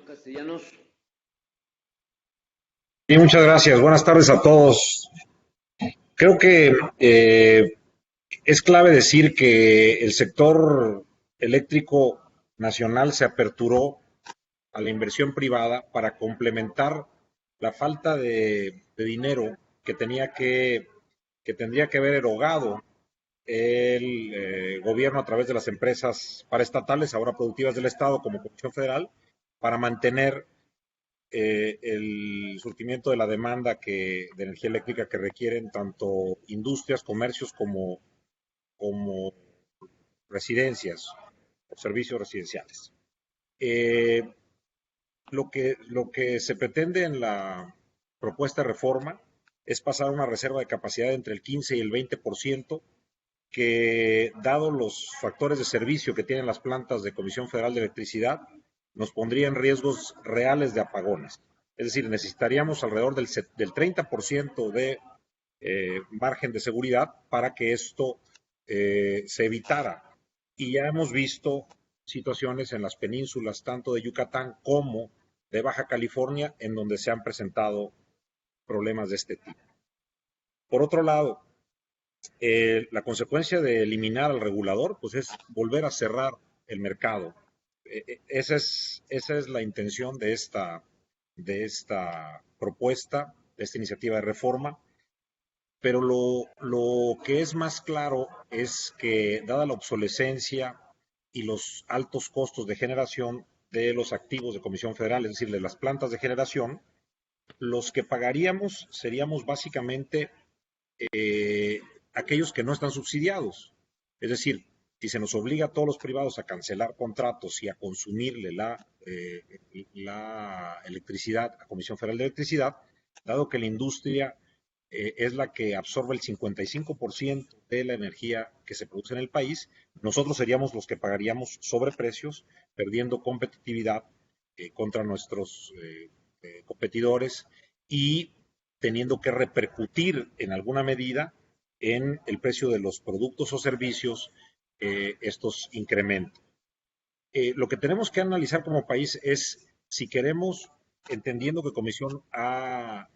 Castellanos. Sí, muchas gracias. Buenas tardes a todos. Creo que es clave decir que el sector eléctrico nacional se aperturó a la inversión privada para complementar la falta de dinero que tendría que haber erogado el gobierno a través de las empresas paraestatales, ahora productivas del Estado como Comisión Federal, para mantener el surtimiento de la demanda de energía eléctrica que requieren tanto industrias, comercios como residencias o servicios residenciales. Lo que se pretende en la propuesta de reforma es pasar a una reserva de capacidad entre el 15 y el 20%, que dado los factores de servicio que tienen las plantas de Comisión Federal de Electricidad, nos pondría en riesgos reales de apagones. Es decir, necesitaríamos alrededor del 30% de margen de seguridad para que esto se evitara. Y ya hemos visto situaciones en las penínsulas, tanto de Yucatán como de Baja California, en donde se han presentado problemas de este tipo. Por otro lado, la consecuencia de eliminar al regulador, pues es volver a cerrar el mercado. Esa es la intención de esta propuesta, de esta iniciativa de reforma. Pero lo que es más claro es que, dada la obsolescencia y los altos costos de generación de los activos de Comisión Federal, es decir, de las plantas de generación, los que pagaríamos seríamos básicamente aquellos que no están subsidiados. Es decir, si se nos obliga a todos los privados a cancelar contratos y a consumirle la electricidad a Comisión Federal de Electricidad, dado que la industria es la que absorbe el 55% de la energía que se produce en el país, nosotros seríamos los que pagaríamos sobreprecios, perdiendo competitividad contra nuestros competidores y teniendo que repercutir en alguna medida en el precio de los productos o servicios estos incrementos. Lo que tenemos que analizar como país es si queremos, entendiendo que Comisión ha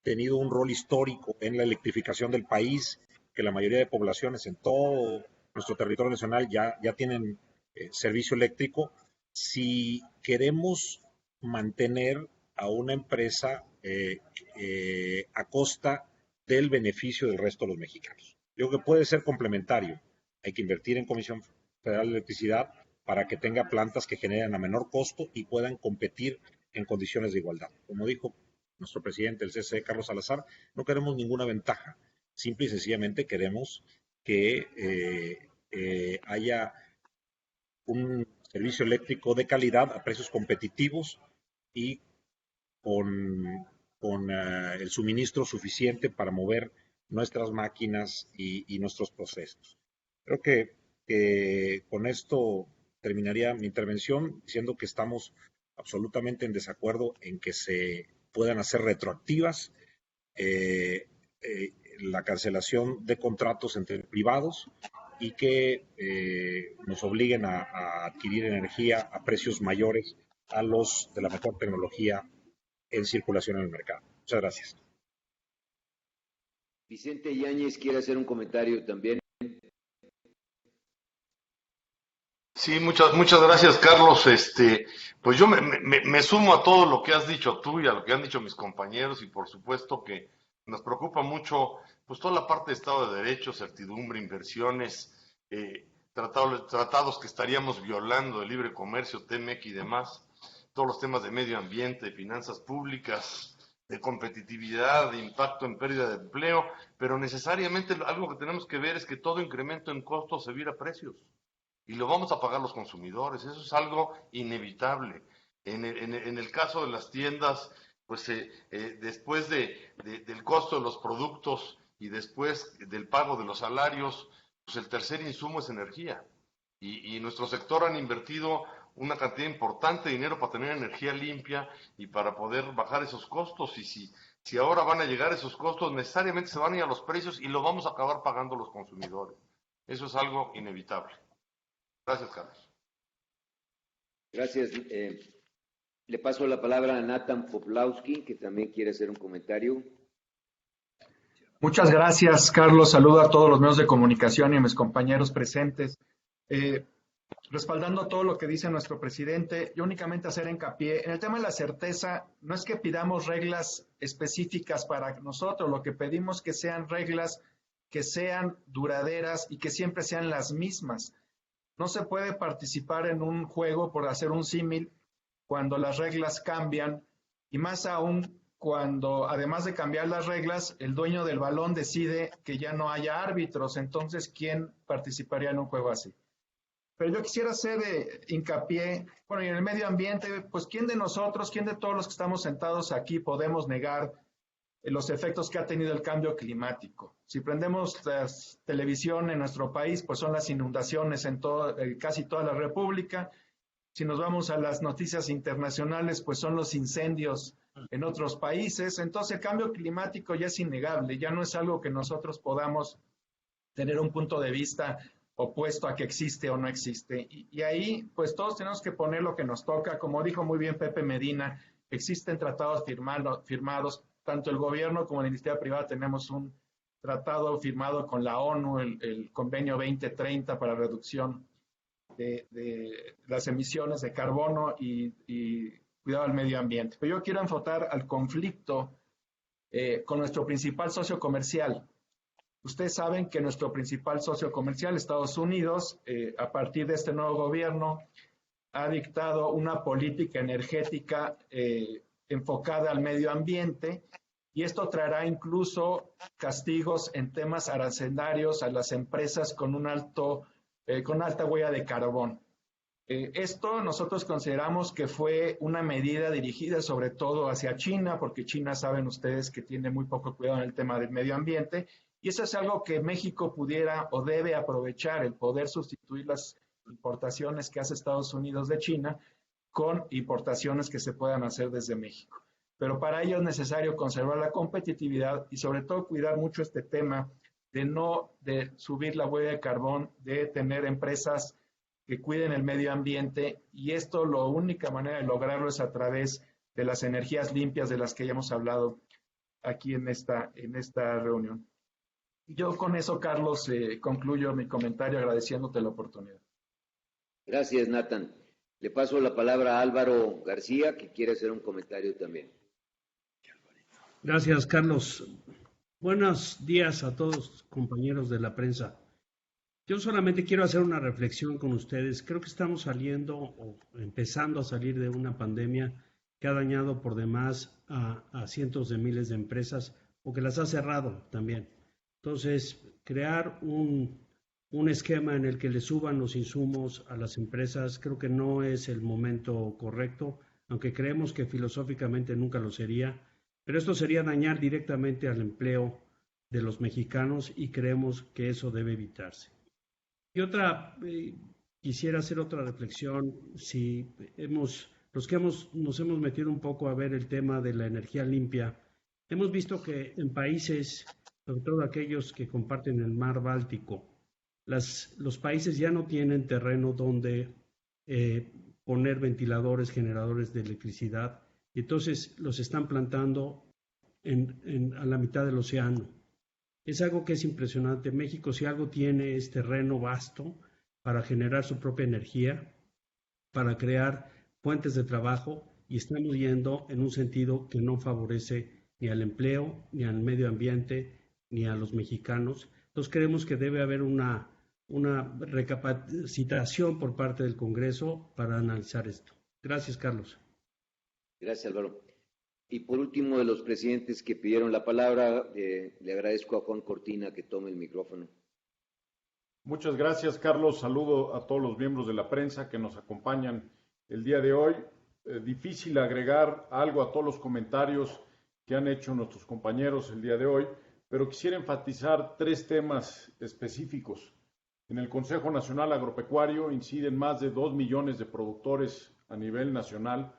tenido un rol histórico en la electrificación del país, que la mayoría de poblaciones en todo nuestro territorio nacional ya tienen servicio eléctrico, si queremos mantener a una empresa a costa del beneficio del resto de los mexicanos. Yo creo que puede ser complementario. Hay que invertir en Comisión Federal de Electricidad para que tenga plantas que generen a menor costo y puedan competir en condiciones de igualdad. Como dijo nuestro presidente del CCE, Carlos Salazar, no queremos ninguna ventaja. Simple y sencillamente queremos que haya un servicio eléctrico de calidad a precios competitivos y con el suministro suficiente para mover nuestras máquinas y nuestros procesos. Creo que con esto terminaría mi intervención diciendo que estamos absolutamente en desacuerdo en que se puedan hacer retroactivas la cancelación de contratos entre privados y que nos obliguen a adquirir energía a precios mayores a los de la mejor tecnología en circulación en el mercado. Muchas gracias. Vicente Yáñez quiere hacer un comentario también. Sí, muchas gracias, Carlos. Pues yo me sumo a todo lo que has dicho tú y a lo que han dicho mis compañeros, y por supuesto que nos preocupa mucho pues toda la parte de Estado de Derecho, certidumbre, inversiones, tratados que estaríamos violando, de libre comercio, TEMEC y demás, todos los temas de medio ambiente, de finanzas públicas, de competitividad, de impacto en pérdida de empleo, pero necesariamente algo que tenemos que ver es que todo incremento en costos se vira a precios. Y lo vamos a pagar los consumidores, eso es algo inevitable. En el caso de las tiendas, pues después del costo de los productos y después del pago de los salarios, pues el tercer insumo es energía. Y nuestro sector han invertido una cantidad importante de dinero para tener energía limpia y para poder bajar esos costos. Y si ahora van a llegar esos costos, necesariamente se van a ir a los precios y lo vamos a acabar pagando los consumidores. Eso es algo inevitable. Gracias, Carlos. Gracias. Le paso la palabra a Nathan Poplawski, que también quiere hacer un comentario. Muchas gracias, Carlos. Saludo a todos los medios de comunicación y a mis compañeros presentes. Respaldando todo lo que dice nuestro presidente, yo únicamente hacer hincapié en el tema de la certeza. No es que pidamos reglas específicas para nosotros, lo que pedimos que sean reglas que sean duraderas y que siempre sean las mismas. No se puede participar en un juego, por hacer un símil, cuando las reglas cambian, y más aún cuando, además de cambiar las reglas, el dueño del balón decide que ya no haya árbitros. Entonces, ¿quién participaría en un juego así? Pero yo quisiera hacer hincapié, bueno, y en el medio ambiente, pues ¿quién de nosotros, quién de todos los que estamos sentados aquí podemos negar los efectos que ha tenido el cambio climático? Si prendemos la televisión en nuestro país, pues son las inundaciones en casi toda la República. Si nos vamos a las noticias internacionales, pues son los incendios en otros países. Entonces el cambio climático ya es innegable, ya no es algo que nosotros podamos tener un punto de vista opuesto a que existe o no existe. Y ahí, pues todos tenemos que poner lo que nos toca. Como dijo muy bien Pepe Medina, existen tratados firmados, tanto el gobierno como la iniciativa privada tenemos un tratado firmado con la ONU, el convenio 2030 para reducción de las emisiones de carbono y cuidado del medio ambiente. Pero yo quiero enfocar al conflicto con nuestro principal socio comercial. Ustedes saben que nuestro principal socio comercial, Estados Unidos, a partir de este nuevo gobierno, ha dictado una política energética enfocada al medio ambiente, y esto traerá incluso castigos en temas arancelarios a las empresas con alta huella de carbón. Esto nosotros consideramos que fue una medida dirigida sobre todo hacia China, porque China saben ustedes que tiene muy poco cuidado en el tema del medio ambiente, y eso es algo que México pudiera o debe aprovechar, el poder sustituir las importaciones que hace Estados Unidos de China con importaciones que se puedan hacer desde México. Pero para ello es necesario conservar la competitividad y sobre todo cuidar mucho este tema de subir la huella de carbón, de tener empresas que cuiden el medio ambiente, y esto la única manera de lograrlo es a través de las energías limpias de las que ya hemos hablado aquí en esta reunión. Yo con eso, Carlos, concluyo mi comentario agradeciéndote la oportunidad. Gracias, Nathan. Le paso la palabra a Álvaro García, que quiere hacer un comentario también. Gracias, Carlos. Buenos días a todos, compañeros de la prensa. Yo solamente quiero hacer una reflexión con ustedes. Creo que estamos saliendo o empezando a salir de una pandemia que ha dañado por demás a cientos de miles de empresas o que las ha cerrado también. Entonces, crear un esquema en el que le suban los insumos a las empresas creo que no es el momento correcto, aunque creemos que filosóficamente nunca lo sería, pero esto sería dañar directamente al empleo de los mexicanos y creemos que eso debe evitarse. Y quisiera hacer otra reflexión, si nos hemos metido un poco a ver el tema de la energía limpia, hemos visto que en países, sobre todo aquellos que comparten el mar Báltico, los países ya no tienen terreno donde poner ventiladores, generadores de electricidad, y entonces los están plantando a la mitad del océano. Es algo que es impresionante. México, si algo tiene, es terreno vasto para generar su propia energía, para crear fuentes de trabajo, y estamos yendo en un sentido que no favorece ni al empleo, ni al medio ambiente, ni a los mexicanos. Entonces creemos que debe haber una recapacitación por parte del Congreso para analizar esto. Gracias, Carlos. Gracias, Álvaro. Y por último, de los presidentes que pidieron la palabra, le agradezco a Juan Cortina que tome el micrófono. Muchas gracias, Carlos. Saludo a todos los miembros de la prensa que nos acompañan el día de hoy. Difícil agregar algo a todos los comentarios que han hecho nuestros compañeros el día de hoy, pero quisiera enfatizar 3 temas específicos. En el Consejo Nacional Agropecuario inciden más de 2 millones de productores a nivel nacional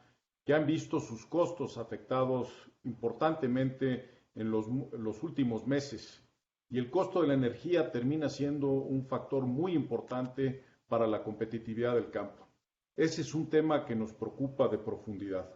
que han visto sus costos afectados importantemente en los últimos meses. Y el costo de la energía termina siendo un factor muy importante para la competitividad del campo. Ese es un tema que nos preocupa de profundidad.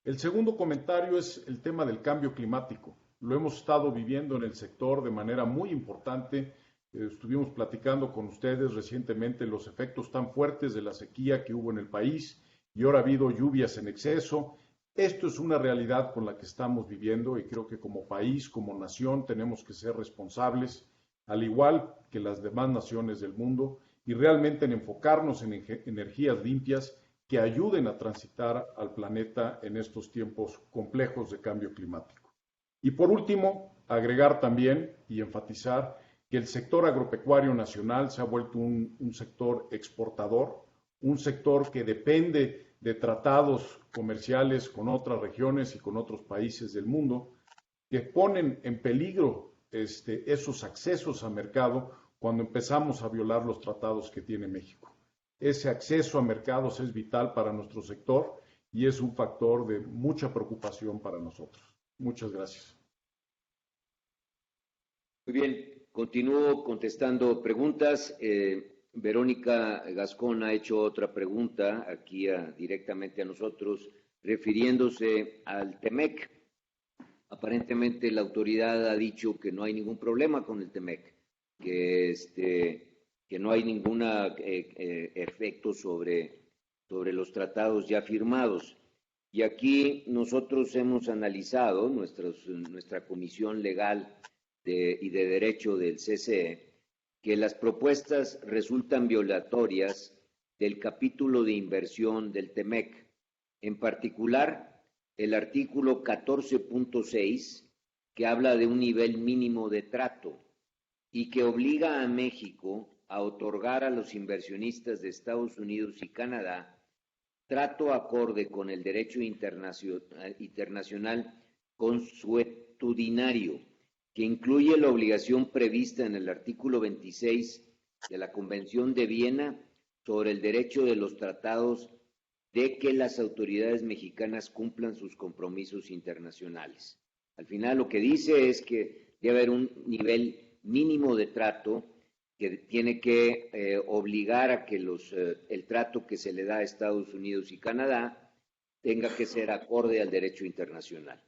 El segundo comentario es el tema del cambio climático. Lo hemos estado viviendo en el sector de manera muy importante. Estuvimos platicando con ustedes recientemente los efectos tan fuertes de la sequía que hubo en el país, y ahora ha habido lluvias en exceso. Esto es una realidad con la que estamos viviendo y creo que como país, como nación, tenemos que ser responsables, al igual que las demás naciones del mundo, y realmente en enfocarnos en energías limpias que ayuden a transitar al planeta en estos tiempos complejos de cambio climático. Y por último, agregar también y enfatizar que el sector agropecuario nacional se ha vuelto un sector exportador, un sector que depende de tratados comerciales con otras regiones y con otros países del mundo, que ponen en peligro esos accesos a mercado cuando empezamos a violar los tratados que tiene México. Ese acceso a mercados es vital para nuestro sector y es un factor de mucha preocupación para nosotros. Muchas gracias. Muy bien, continúo contestando preguntas. Verónica Gascón ha hecho otra pregunta aquí directamente a nosotros, refiriéndose al TEMEC. Aparentemente la autoridad ha dicho que no hay ningún problema con el TEMEC, que no hay ningún efecto sobre los tratados ya firmados. Y aquí nosotros hemos analizado, nuestra comisión legal y de derecho del CCE, que las propuestas resultan violatorias del capítulo de inversión del TEMEC, en particular el artículo 14.6, que habla de un nivel mínimo de trato y que obliga a México a otorgar a los inversionistas de Estados Unidos y Canadá trato acorde con el derecho internacional consuetudinario, que incluye la obligación prevista en el artículo 26 de la Convención de Viena sobre el derecho de los tratados de que las autoridades mexicanas cumplan sus compromisos internacionales. Al final lo que dice es que debe haber un nivel mínimo de trato que tiene que obligar a que el trato que se le da a Estados Unidos y Canadá tenga que ser acorde al derecho internacional.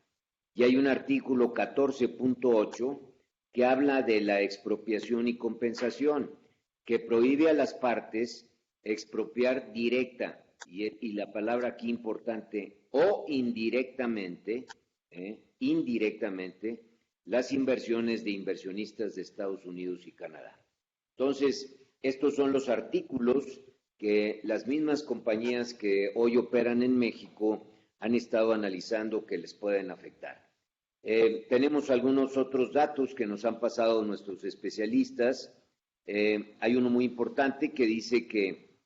Y hay un artículo 14.8 que habla de la expropiación y compensación, que prohíbe a las partes expropiar directa, y la palabra aquí importante, o indirectamente, las inversiones de inversionistas de Estados Unidos y Canadá. Entonces, estos son los artículos que las mismas compañías que hoy operan en México han estado analizando que les pueden afectar. Tenemos algunos otros datos que nos han pasado nuestros especialistas. Hay uno muy importante que dice que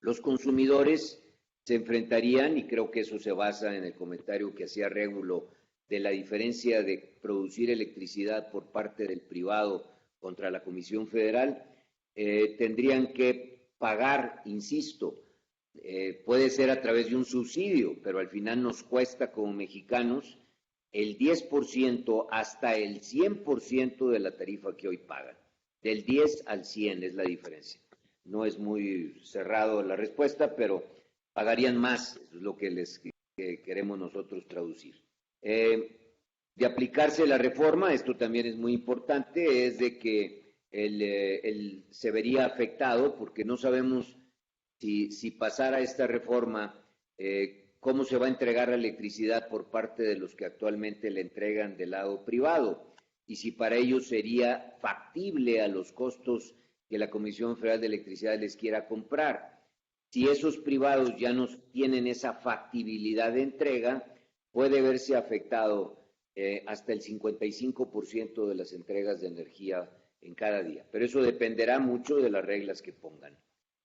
los consumidores se enfrentarían, y creo que eso se basa en el comentario que hacía Régulo, de la diferencia de producir electricidad por parte del privado contra la Comisión Federal, tendrían que pagar, insisto, puede ser a través de un subsidio, pero al final nos cuesta como mexicanos el 10% hasta el 100% de la tarifa que hoy pagan. Del 10 al 100 es la diferencia. No es muy cerrado la respuesta, pero pagarían más, eso es lo que queremos nosotros traducir. De aplicarse la reforma, esto también es muy importante, es de que se vería afectado, porque no sabemos si pasara esta reforma, cómo se va a entregar la electricidad por parte de los que actualmente le entregan del lado privado, y si para ellos sería factible a los costos que la Comisión Federal de Electricidad les quiera comprar. Si esos privados ya no tienen esa factibilidad de entrega, puede verse afectado hasta el 55% de las entregas de energía en cada día. Pero eso dependerá mucho de las reglas que pongan.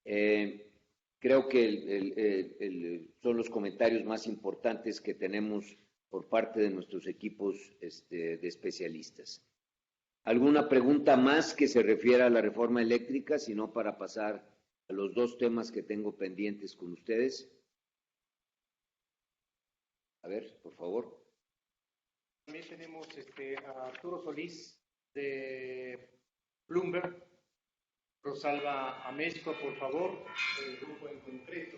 Creo que son los comentarios más importantes que tenemos por parte de nuestros equipos de especialistas. ¿Alguna pregunta más que se refiera a la reforma eléctrica, sino para pasar a los dos temas que tengo pendientes con ustedes? A ver, por favor. También tenemos a Arturo Solís de Bloomberg, Rosalba Amezcua, por favor, del grupo en concreto.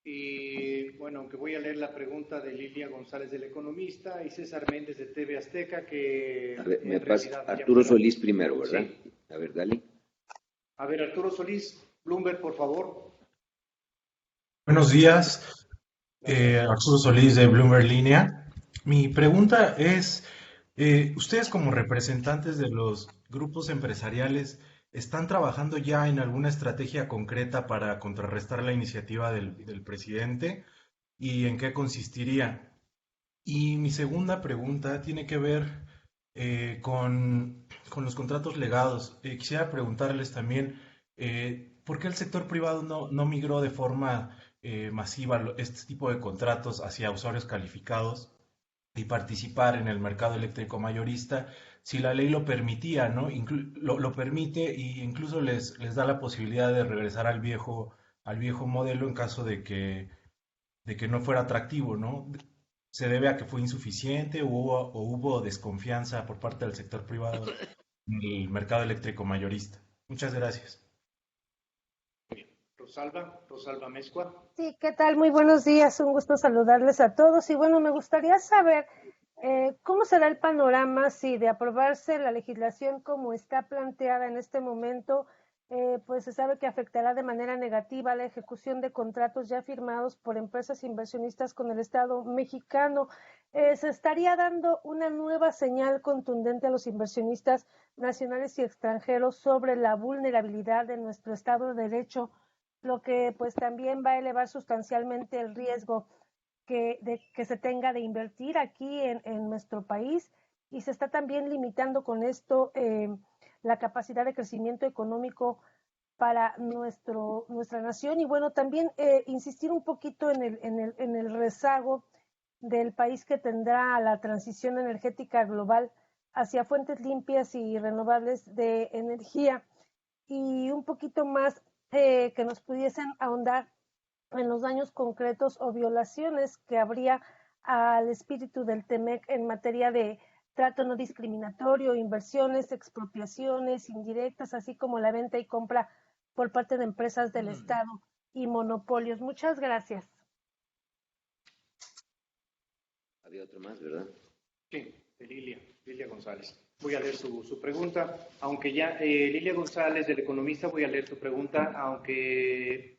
Y bueno, aunque voy a leer la pregunta de Lilia González del Economista y César Méndez de TV Azteca, que a ver, me pasa Arturo Solís primero, ¿verdad? Sí. A ver, dale. A ver, Arturo Solís, Bloomberg, por favor. Buenos días, Arturo Solís de Bloomberg Línea. Mi pregunta es, ustedes como representantes de los grupos empresariales, ¿están trabajando ya en alguna estrategia concreta para contrarrestar la iniciativa del presidente? ¿Y en qué consistiría? Y mi segunda pregunta tiene que ver con los contratos legados. Quisiera preguntarles también, ¿por qué el sector privado no migró de forma masiva este tipo de contratos hacia usuarios calificados y participar en el mercado eléctrico mayorista? Si la ley lo permitía, ¿no? Lo permite, e incluso les da la posibilidad de regresar al viejo modelo en caso de que no fuera atractivo, ¿no? ¿Se debe a que fue insuficiente o hubo desconfianza por parte del sector privado en el mercado eléctrico mayorista? Muchas gracias. Rosalba Amezcua. Sí, ¿qué tal? Muy buenos días, un gusto saludarles a todos. Y bueno, me gustaría saber ¿cómo será el panorama si de aprobarse la legislación como está planteada en este momento, pues se sabe que afectará de manera negativa la ejecución de contratos ya firmados por empresas inversionistas con el Estado mexicano? Se estaría dando una nueva señal contundente a los inversionistas nacionales y extranjeros sobre la vulnerabilidad de nuestro Estado de Derecho, lo que pues también va a elevar sustancialmente el riesgo que se tenga de invertir aquí en nuestro país, y se está también limitando con esto la capacidad de crecimiento económico para nuestra nación. Y bueno, también insistir un poquito en el rezago del país que tendrá la transición energética global hacia fuentes limpias y renovables de energía, y un poquito más que nos pudiesen ahondar en los daños concretos o violaciones que habría al espíritu del TEMEC en materia de trato no discriminatorio, inversiones, expropiaciones indirectas, así como la venta y compra por parte de empresas del Estado y monopolios. Muchas gracias. Había otro más, ¿verdad? Sí, de Lilia González. Voy a leer su pregunta, aunque ya, Lilia González, del Economista, voy a leer su pregunta, aunque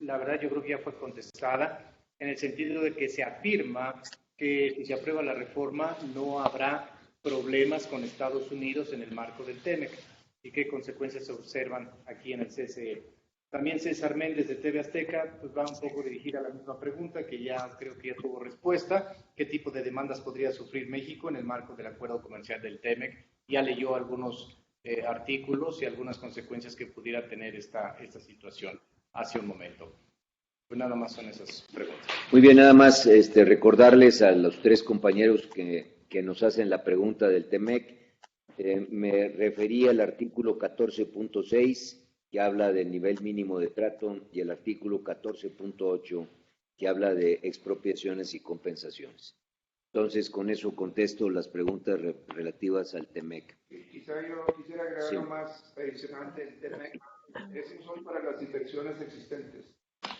la verdad yo creo que ya fue contestada, en el sentido de que se afirma que si se aprueba la reforma no habrá problemas con Estados Unidos en el marco del TEMEC y qué consecuencias se observan aquí en el CCE. También César Méndez de TV Azteca pues va un poco dirigida a la misma pregunta que ya creo que ya tuvo respuesta. ¿Qué tipo de demandas podría sufrir México en el marco del acuerdo comercial del TEMEC? Ya leyó algunos artículos y algunas consecuencias que pudiera tener esta situación hace un momento. Pues nada más son esas preguntas. Muy bien, nada más recordarles a los tres compañeros que nos hacen la pregunta del TEMEC. Me refería al artículo 14.6, que habla del nivel mínimo de trato, y el artículo 14.8, que habla de expropiaciones y compensaciones. Entonces, con eso contesto las preguntas relativas al TEMEC. Quizá yo quisiera agregar algo más adicional del TEMEC. Esos son para las inversiones existentes.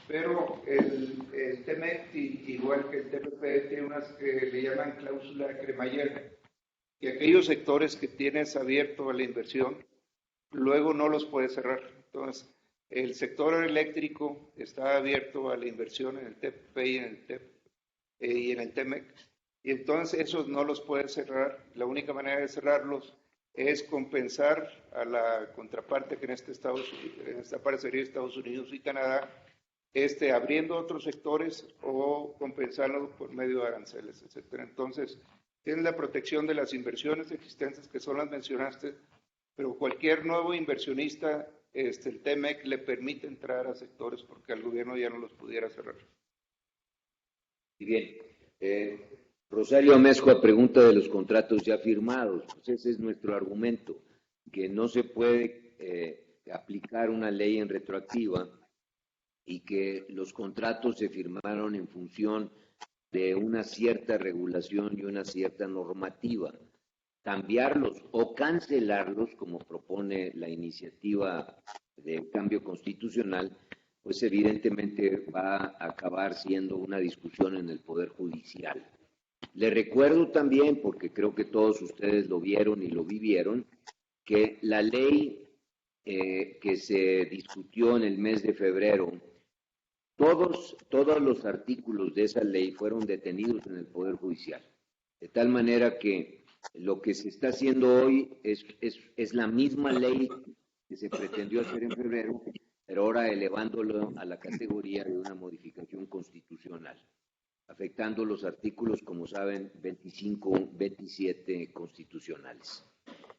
Pero el TEMEC, igual que el TPP, tiene unas que le llaman cláusula cremallera. Y aquellos sectores que tienes abierto a la inversión, luego no los puedes cerrar. Entonces, el sector eléctrico está abierto a la inversión en el TPP y en el TEMEC. Y entonces esos no los puedes cerrar. La única manera de cerrarlos es compensar a la contraparte, que en esta parte sería Estados Unidos y Canadá, abriendo otros sectores o compensarlo por medio de aranceles, etcétera. Entonces, tienes la protección de las inversiones existentes, que son las mencionaste, pero cualquier nuevo inversionista, el TEMEC le permite entrar a sectores porque al gobierno ya no los pudiera cerrar. Y bien, Rosario Amezcua pregunta de los contratos ya firmados. Pues ese es nuestro argumento, que no se puede aplicar una ley en retroactiva y que los contratos se firmaron en función de una cierta regulación y una cierta normativa. Cambiarlos o cancelarlos, como propone la iniciativa de cambio constitucional, pues evidentemente va a acabar siendo una discusión en el Poder Judicial. Le recuerdo también, porque creo que todos ustedes lo vieron y lo vivieron, que la ley que se discutió en el mes de febrero, todos los artículos de esa ley fueron detenidos en el Poder Judicial, de tal manera que lo que se está haciendo hoy es la misma ley que se pretendió hacer en febrero, pero ahora elevándolo a la categoría de una modificación constitucional, afectando los artículos, como saben, 25, 27 constitucionales.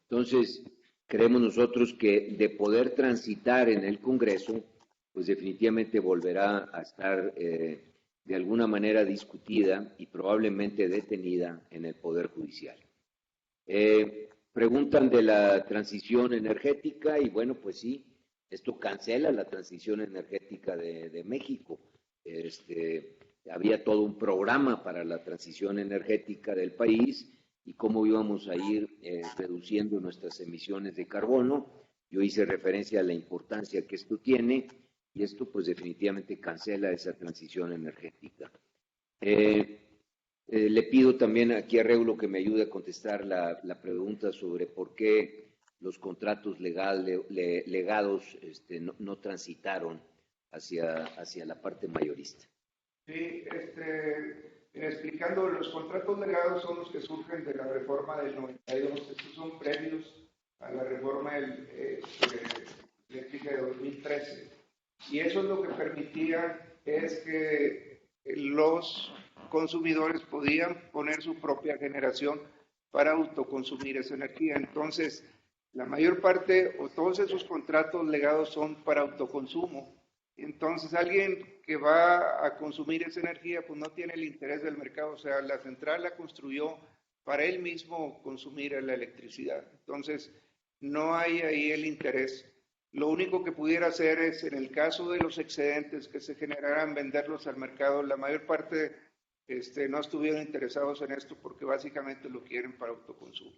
Entonces, creemos nosotros que de poder transitar en el Congreso, pues definitivamente volverá a estar de alguna manera discutida y probablemente detenida en el Poder Judicial. Preguntan de la transición energética y bueno, pues sí, esto cancela la transición energética de México. Había todo un programa para la transición energética del país y cómo íbamos a ir reduciendo nuestras emisiones de carbono. Yo hice referencia a la importancia que esto tiene y esto pues definitivamente cancela esa transición energética. Le pido también aquí a Reulo que me ayude a contestar la pregunta sobre por qué los contratos legados no transitaron hacia la parte mayorista. Sí, explicando, los contratos legados son los que surgen de la reforma del 92, estos son previos a la reforma eléctrica de 2013. Y eso es lo que permitía es que los consumidores podían poner su propia generación para autoconsumir esa energía. Entonces, La mayor parte o todos esos contratos legados son para autoconsumo. Entonces, alguien que va a consumir esa energía, pues no tiene el interés del mercado. O sea, la central la construyó para él mismo consumir la electricidad. Entonces, no hay ahí el interés. Lo único que pudiera hacer es, en el caso de los excedentes que se generaran, venderlos al mercado. La mayor parte no estuvieron interesados en esto porque básicamente lo quieren para autoconsumo.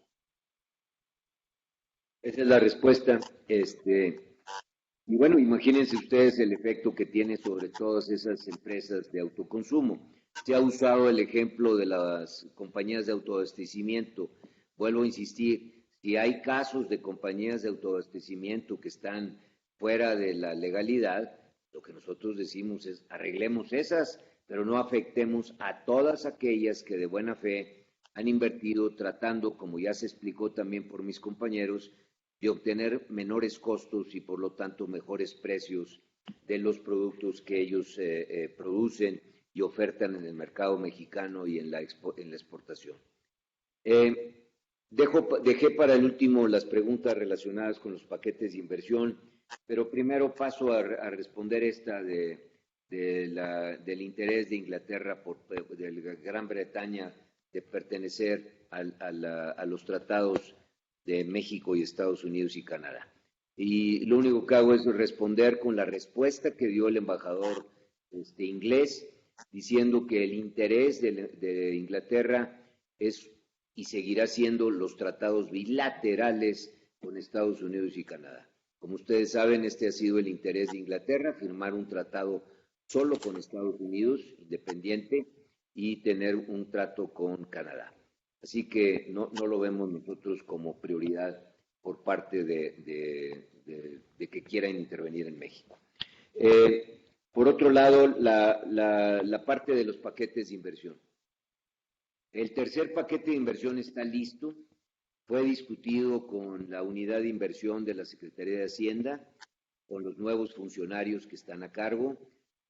Esa es la respuesta. Y bueno, imagínense ustedes el efecto que tiene sobre todas esas empresas de autoconsumo. Se ha usado el ejemplo de las compañías de autoabastecimiento. Vuelvo a insistir, si hay casos de compañías de autoabastecimiento que están fuera de la legalidad, lo que nosotros decimos es arreglemos esas, pero no afectemos a todas aquellas que de buena fe han invertido tratando, como ya se explicó también por mis compañeros, de obtener menores costos y por lo tanto mejores precios de los productos que ellos producen y ofertan en el mercado mexicano y en la exportación. Dejé para el último las preguntas relacionadas con los paquetes de inversión, pero primero paso a responder esta del interés de Inglaterra, de Gran Bretaña, de pertenecer a los tratados de México y Estados Unidos y Canadá. Y lo único que hago es responder con la respuesta que dio el embajador inglés, diciendo que el interés de Inglaterra es y seguirá siendo los tratados bilaterales con Estados Unidos y Canadá. Como ustedes saben, este ha sido el interés de Inglaterra, firmar un tratado solo con Estados Unidos, independiente, y tener un trato con Canadá. Así que no lo vemos nosotros como prioridad por parte de que quieran intervenir en México. Por otro lado, la parte de los paquetes de inversión. El tercer paquete de inversión está listo, fue discutido con la unidad de inversión de la Secretaría de Hacienda, con los nuevos funcionarios que están a cargo,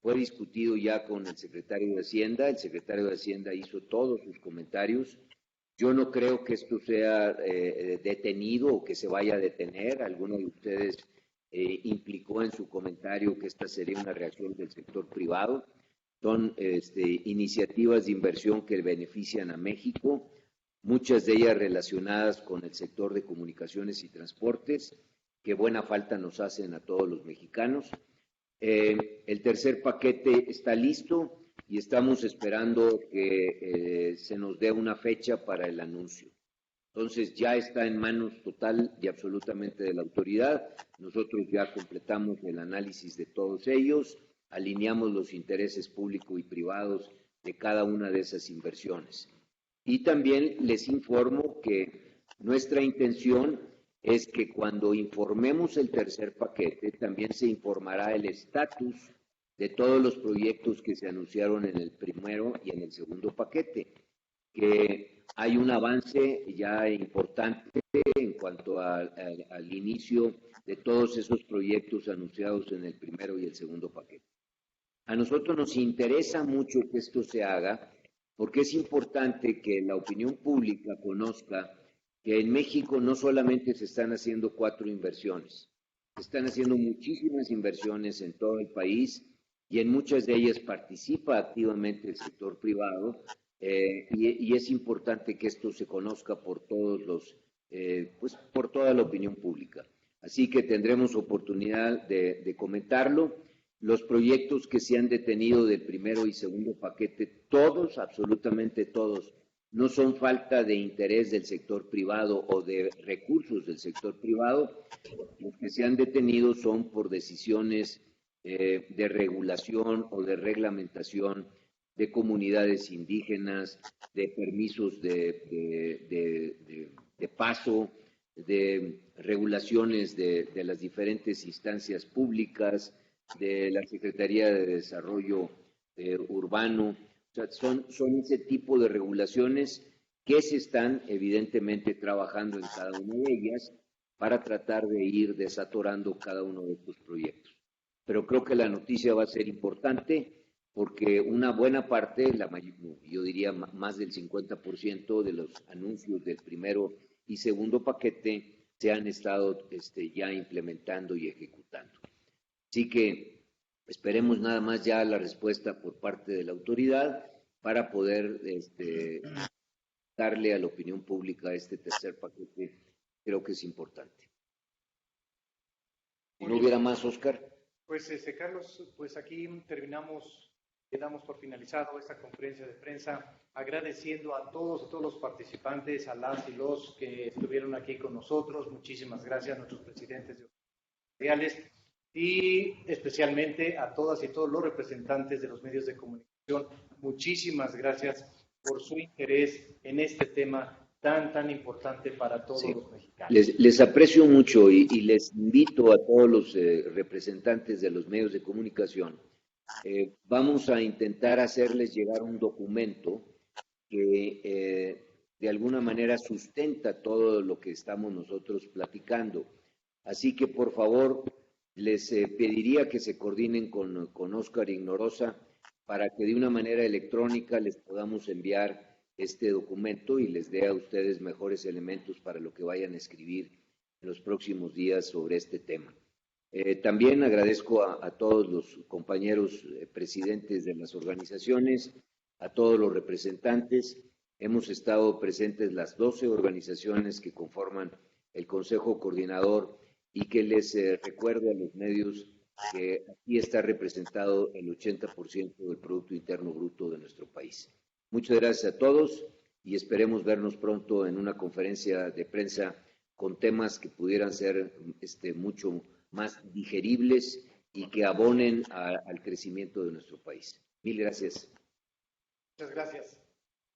fue discutido ya con el secretario de Hacienda, el secretario de Hacienda hizo todos sus comentarios. Yo no creo que esto sea detenido o que se vaya a detener. Alguno de ustedes implicó en su comentario que esta sería una reacción del sector privado. Son iniciativas de inversión que benefician a México, muchas de ellas relacionadas con el sector de comunicaciones y transportes, que buena falta nos hacen a todos los mexicanos. El tercer paquete está listo y estamos esperando que se nos dé una fecha para el anuncio. Entonces ya está en manos total y absolutamente de la autoridad. Nosotros ya completamos el análisis de todos ellos, alineamos los intereses públicos y privados de cada una de esas inversiones. Y también les informo que nuestra intención es que cuando informemos el tercer paquete, también se informará el estatus de todos los proyectos que se anunciaron en el primero y en el segundo paquete, que hay un avance ya importante en cuanto al inicio de todos esos proyectos anunciados en el primero y el segundo paquete. A nosotros nos interesa mucho que esto se haga porque es importante que la opinión pública conozca que en México no solamente se están haciendo 4 inversiones, se están haciendo muchísimas inversiones en todo el país y en muchas de ellas participa activamente el sector privado y es importante que esto se conozca por todos por toda la opinión pública. Así que tendremos oportunidad de comentarlo. Los proyectos que se han detenido del primero y segundo paquete, todos, absolutamente todos, no son falta de interés del sector privado o de recursos del sector privado. Los que se han detenido son por decisiones de regulación o de reglamentación de comunidades indígenas, de permisos de paso, de regulaciones de las diferentes instancias públicas, de la Secretaría de Desarrollo Urbano. O sea, son ese tipo de regulaciones que se están evidentemente trabajando en cada una de ellas para tratar de ir desatorando cada uno de estos proyectos. Pero creo que la noticia va a ser importante porque una buena parte, yo diría más del 50% de los anuncios del primero y segundo paquete se han estado ya implementando y ejecutando. Así que esperemos nada más ya la respuesta por parte de la autoridad para poder darle a la opinión pública este tercer paquete. Creo que es importante. Si no hubiera más, Oscar. Pues Carlos, pues aquí damos por finalizado esta conferencia de prensa, agradeciendo a todos los participantes, a las y los que estuvieron aquí con nosotros. Muchísimas gracias a nuestros presidentes de organizaciones y especialmente a todas y todos los representantes de los medios de comunicación. Muchísimas gracias por su interés en este tema tan importante para todos los mexicanos. Les aprecio mucho y les invito a todos los representantes de los medios de comunicación. Vamos a intentar hacerles llegar un documento que de alguna manera sustenta todo lo que estamos nosotros platicando. Así que, por favor, les pediría que se coordinen con Oscar Ignorosa para que de una manera electrónica les podamos enviar este documento y les dé a ustedes mejores elementos para lo que vayan a escribir en los próximos días sobre este tema. También agradezco a todos los compañeros presidentes de las organizaciones, a todos los representantes. Hemos estado presentes las 12 organizaciones que conforman el Consejo Coordinador y que les recuerdo a los medios que aquí está representado el 80% del Producto Interno Bruto de nuestro país. Muchas gracias a todos y esperemos vernos pronto en una conferencia de prensa con temas que pudieran ser mucho más digeribles y que abonen al crecimiento de nuestro país. Mil gracias. Muchas gracias.